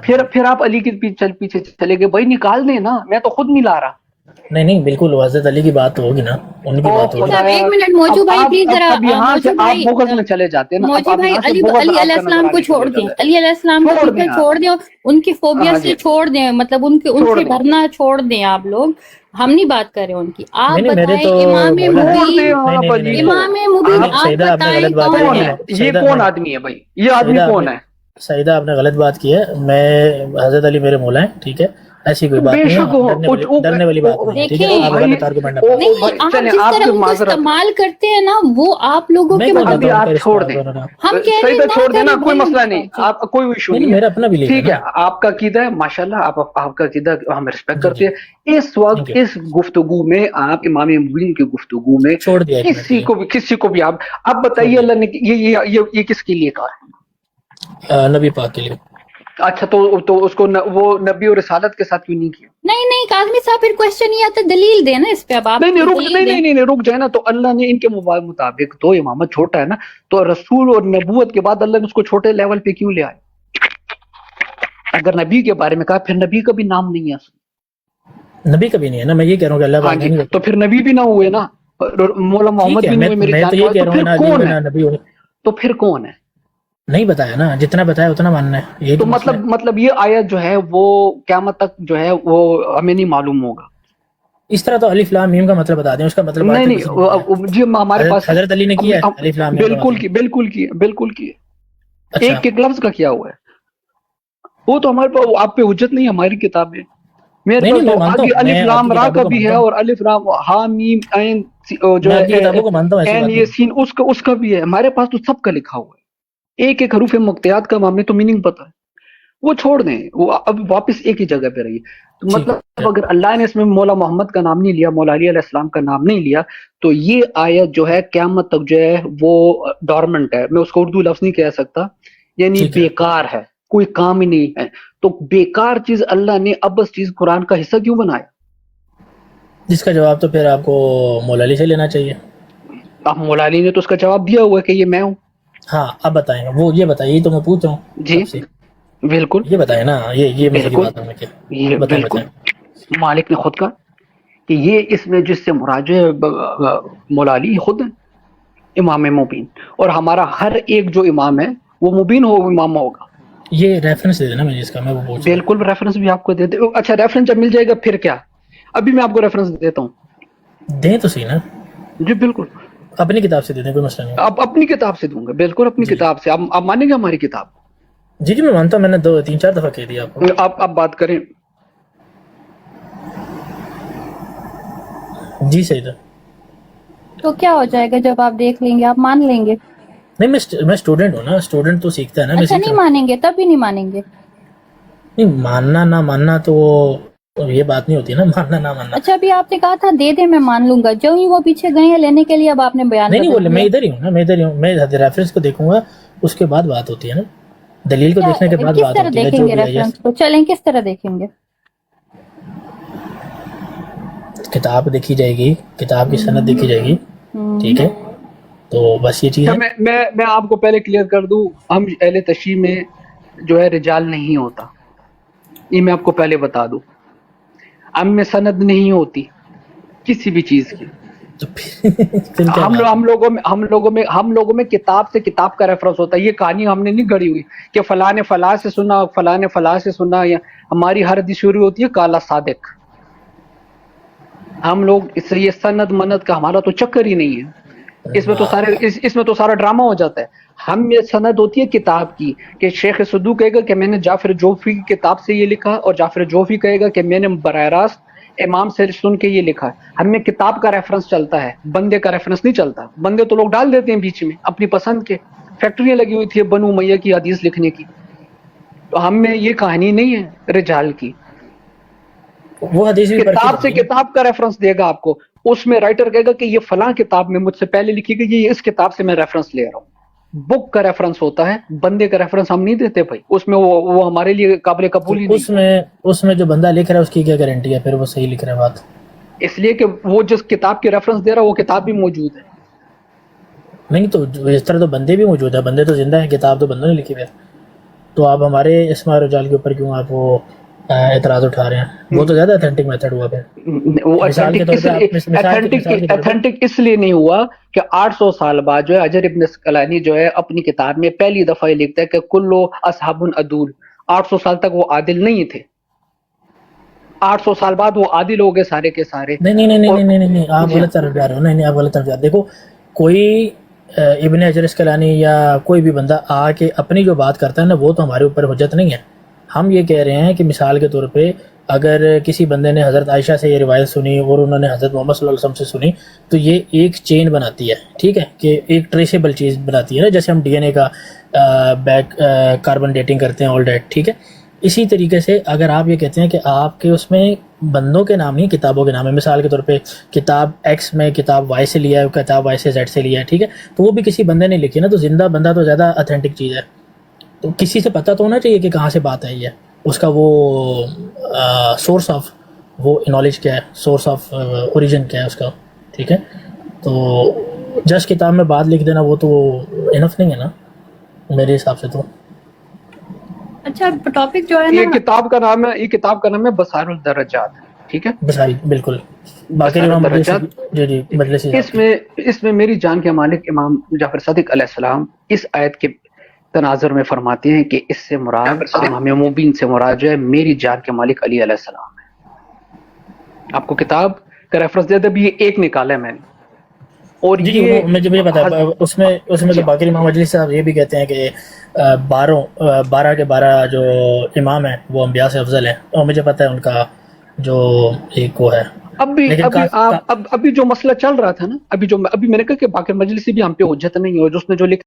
پھر آپ علی کے پیچھے چلے گئے. بھائی نکال دیں نا، میں تو خود نہیں لا رہا. نہیں بالکل حضرت علی کی بات ہوگی نا، ان کی بات ہوگی. ایک منٹ موجو بھائی پلیز ذرا، یہاں سے آپ بغض میں چلے جاتے ہیں نا. موجو بھائی علی علیہ السلام کو چھوڑ دیں، علی علیہ السلام کو چھوڑ دیں، ان کی فوبیا سے چھوڑ دیں، مطلب ان سے ڈرنا چھوڑ دیں آپ لوگ. ہم نہیں بات کر رہے ان کی. آپ بتائیں امام مبین آپ بتائیں کون ہے؟ یہ کون آدمی ہے بھائی؟ یہ آدمی کون ہے؟ سعیدہ آپ نے غلط بات کی ہے. میں حضرت علی میرے مولا ہیں، ٹھیک ہے، ایسی کوئی بات نہیں ہے، ڈرنے والی بات نہیں ہے، ٹھیک ہے. آپ غلط آرگومنٹ نہیں، آپ جس طرح ان کو استعمال کرتے ہیں نا وہ آپ لوگوں کے ابھی آپ چھوڑ دیں، ہم کہہ رہے ہیں چھوڑ دینا، کوئی مسئلہ نہیں، آپ کوئی ایشو نہیں. میرا اپنا بھی ٹھیک ہے، آپ کا عقیدہ ہے ماشاءاللہ، آپ کا عقیدہ ہم ریسپیکٹ کرتے ہیں. اس وقت اس گفتگو میں آپ امام مبین کی گفتگو میں کسی کو بھی آپ بتائیے اللہ نے یہ کس کے لیے کہا ہے؟ نبی پاک کے لیے. اچھا تو اس کو وہ نبی اور رسالت کے ساتھ کیوں نہیں کیا؟ نہیں کاظمی صاحب پھر کوشچن یہ آتا ہے دلیل دیں نا اس پہ. اب آپ نہیں رک جائے نا. تو اللہ نے ان کے مطابق تو امامت چھوٹا ہے نا، تو رسول اور نبوت کے بعد اللہ نے اس کو چھوٹے لیول پہ کیوں لے آئے؟ اگر نبی کے بارے میں کہا پھر نبی کا بھی نام نہیں ہے. نبی کا بھی نہیں ہے نا، میں یہ کہہ رہا ہوں کہ اللہ تو پھر نبی بھی نہ ہوئے نا، مولا محمد بھی نہیں ہوئے میرے جان. تو پھر کون ہے؟ نہیں بتایا نا، جتنا بتایا اتنا ماننا ہے. تو مطلب یہ آیت جو ہے وہ قیامت تک جو ہے وہ ہمیں نہیں معلوم ہوگا. اس طرح تو الف لام میم کا مطلب بتا دیں، اس کا مطلب نہیں جی ہمارے پاس حضرت علی نے کیا ہے الف لام میم. بالکل کی ایک لفظ کا کیا ہوا ہے، وہ تو ہمارے پاس آپ پہ حجت نہیں ہماری کتاب میں. میرے پاس الف لام را کا بھی ہے اور الف لام ہا میم عین جو میں ہے آپ کی کتابوں کو مانتا ہوں، ایسی این بات نہیں. یاسین اس کا بھی ہے. ہمارے پاس تو سب کا لکھا ہوا ہے. ایک حروف مقطعات کا ہمیں تو میننگ پتا ہے. وہ چھوڑ دیں, وہ اب واپس ایک ہی جگہ پہ رہیے. تو ٹھیک ہے. مطلب اگر اللہ نے اس میں مولا محمد کا نام نہیں لیا, مولا علی علیہ السلام کا نام نہیں لیا, تو یہ آیت جو ہے قیامت تک جو ہے وہ ڈورمنٹ ہے. میں اس کو اردو لفظ نہیں کہہ سکتا, یعنی ٹھیک ہے. بیکار ہے, کوئی کام ہی نہیں ہے. تو بیکار چیز اللہ نے ابس چیز قرآن کا حصہ کیوں بنایا؟ جس کا جواب تو پھر آپ کو مولا علی سے لینا چاہیے. اب مولا علی نے تو اس کا جواب دیا ہوا ہے کہ یہ میں ہوں. ہاں اب بتائیں, وہ یہ بتائیے, یہ تو میں پوچھ رہا ہوں جی آپ سے, بالکل یہ بتائیں نا, یہ مسئلے کی بالکل, بات ہے کہ یہ بتائیں بالکل بتائیں. مالک نے خود کہا کہ یہ اس میں جس سے مراد ہے مولا علی خود ہے امام مبین, اور ہمارا ہر ایک جو امام ہے وہ مبین ہو, امام ہوگا. یہ ریفرنس دے دینا مجھے اس کا, میں وہ پوچھ رہا ہوں. بالکل ریفرنس بھی آپ کو دیتے. اچھا ریفرنس جب مل جائے گا پھر کیا, ابھی میں آپ کو ریفرنس دیتا ہوں. دیں تو صحیح نا, جی بالکل, اپنی کتاب سے دے دیں, کوئی مسئلہ نہیں. اب اپنی کتاب سے دوں گا, بالکل اپنی جی کتاب سے. آپ مانیں گے ہماری کتاب؟ جی جی میں مانتا ہوں, میں نے 2-3-4 دفعہ کہہ دیا آپ کو. آپ بات کریں. جی صحیح تھا. تو کیا ہو جائے گا جب آپ دیکھ لیں گے, آپ مان لیں گے؟ نہیں میں اسٹوڈنٹ ہوں نا, اسٹوڈنٹ تو سیکھتا ہے نا. میں اچھا سیکھ نہیں رہا ہوں. مانیں گے, تب بھی نہیں مانیں گے. نہیں ماننا نہ ماننا تو یہ بات نہیں ہوتی ہے نا, ماننا نہ ماننا. اچھا ابھی آپ نے کہا تھا دے دے میں مان لوں گا, جو ہی وہ پیچھے گئے ہیں لینے کے لیے, اب آپ نے بیان نہیں بدل میں دیا. ادھر ہی ہوں نا, میں ادھر ہی ہوں. میں ریفرنس کو دیکھوں گا, اس کے بعد بات ہوتی ہے نا, دلیل کو دیکھنے کے بعد کس بات طرح ہوتی ہے. دیکھیں جو گے بھی ہے ریفرنس کو, چلیں کس طرح دیکھیں گے؟ کتاب دیکھی جائے گی, کتاب کی سند دیکھی جائے گی, ٹھیک ہے. تو بس یہ چیز ہے. میں آپ کو پہلے کلیئر کر دوں, ہم اہل تشیع میں جو ہے رجال نہیں ہوتا, یہ میں آپ کو پہلے بتا دوں. ہم میں سند نہیں ہوتی کسی بھی چیز کی. تو پھر کیا ہم بات ہے؟ لوگوں میں کتاب سے کتاب کا ریفرنس ہوتا ہے. یہ کہانی ہم نے نہیں گڑھی ہوئی کہ فلاں نے فلاں سے سنا, فلاں نے فلاں سے سنا. یا ہماری ہر حدیث شروع ہوتی ہے کالا صادق. ہم لوگ اس سے یہ سند منت کا ہمارا تو چکر ہی نہیں ہے. اس میں تو سارا ڈرامہ ہو جاتا ہے. ہم میں سند ہوتی ہے کتاب کی, کہ شیخ صدوق کہے گا کہ میں نے جعفر جوفی کی کتاب سے یہ لکھا, اور جعفر جوفی کہے گا کہ میں نے براہ راست امام سے سن کے یہ لکھا. ہم میں کتاب کا ریفرنس چلتا ہے, بندے کا ریفرنس نہیں چلتا. بندے تو لوگ ڈال دیتے ہیں بیچ میں اپنی پسند کے. فیکٹریاں لگی ہوئی تھی بنو امیہ کی حدیث لکھنے کی. تو ہم میں یہ کہانی نہیں ہے رجال کی. وہ حدیث بھی پرکھی کتاب سے جائے گی. کتاب کا ریفرنس دے گا آپ کو, اس میں رائٹر کہے گا کہ یہ فلاں کتاب میں مجھ سے پہلے لکھی گئی, یہ اس کتاب سے میں ریفرنس لے رہا ہوں. بک کا ریفرنس ہوتا ہے, بندے کا ریفرنس ہم نہیں دیتے بھائی. اس میں وہ ہمارے لیے قابل قبول ہی نہیں. اس میں جو بندہ لکھ رہا ہے اس کی کیا گارنٹی ہے پھر وہ صحیح لکھ رہا ہے بات؟ اس لیے کہ وہ جس کتاب کی ریفرنس دے رہا ہے وہ کتاب بھی موجود ہے. نہیں تو اس طرح تو بندے بھی موجود ہیں, بندے تو زندہ ہیں, کتاب تو بندوں نے لکھی ہوئی ہے. تو آپ ہمارے اسماء رجال کے اوپر کیوں آپ وہ اعتراض اٹھا رہے ہیں؟ وہ تو زیادہ اتھینٹک میتھڈ ہوا پھر. وہ مثال کے طور پہ اتھینٹک اس لیے نہیں ہوا کہ 800 سال بعد جو ہے حجر ابن اسقلانی جو ہے اپنی کتاب میں پہلی دفعہ یہ لکھتا ہے کہ کلو اصحاب عدول. 800 سال تک وہ عادل نہیں تھے, 800 سال بعد وہ عادل ہو گئے سارے کے سارے. نہیں آپ غلط طرف جا رہے ہو. نہیں آپ غلط طرف جا رہے. دیکھو کوئی ابن حجر اسقلانی یا کوئی بھی بندہ آ کے اپنی جو بات کرتا ہے نا, وہ تو ہمارے اوپر حجت نہیں ہے. ہم یہ کہہ رہے ہیں کہ مثال کے طور پہ اگر کسی بندے نے حضرت عائشہ سے یہ روایت سنی اور انہوں نے حضرت محمد صلی اللہ علیہ وسلم سے سنی, تو یہ ایک چین بناتی ہے, ٹھیک ہے, کہ ایک ٹریسیبل چیز بناتی ہے نا, جیسے ہم ڈی این اے کا بیک کاربن ڈیٹنگ کرتے ہیں, آل ڈیٹ, ٹھیک ہے. اسی طریقے سے اگر آپ یہ کہتے ہیں کہ آپ کے اس میں بندوں کے نام نہیں کتابوں کے نام ہے, مثال کے طور پہ کتاب ایکس میں کتاب وائی سے لیا ہے, کتاب وائی سے زیڈ سے لیا ہے, ٹھیک ہے, تو وہ بھی کسی بندے نے لکھی نا, تو زندہ بندہ تو زیادہ اتھینٹک چیز ہے. تو کسی سے پتہ تو ہونا چاہیے کہ کہاں سے بات آئی ہے, اس کا وہ سورس آف وہ نالج کیا ہے, سورس آف اوریجن کیا ہے اس کا, ٹھیک ہے. تو جسٹ کتاب میں بات لکھ دینا وہ تو انف نہیں ہے نا میرے حساب سے. تو اچھا ٹاپک جو ہے نا, یہ کتاب کا نام ہے بصائر الدرجات, ٹھیک ہے, بسائی, بالکل. باقی بصائر الدرجات. جی مجلسی اس میں میری جان کے مالک امام جعفر صادق علیہ السلام اس آیت کے تناظر میں فرماتے ہیں کہ اس سے مراد امام مبین سے مراد جو ہے میری جان کے مالک علی علیہ السلام ہے. آپ کو کتاب کا ریفرنس دے دے, بھی یہ ایک نکالا ہے میں نے. اور جی مجھے یہ پتا ہے اس میں تو باقی امام مجلس صاحب یہ بھی کہتے ہیں کہ 12 کے 12 جو امام ہیں وہ انبیاء سے افضل ہیں, اور مجھے پتہ ہے ان کا جو ایک وہ ہے ابھی جو مسئلہ چل رہا تھا نا، ابھی میں نے کہا کہ باقر مجلسی بھی ہم پہ حجت نہیں ہے، اور اس نے جو لکھا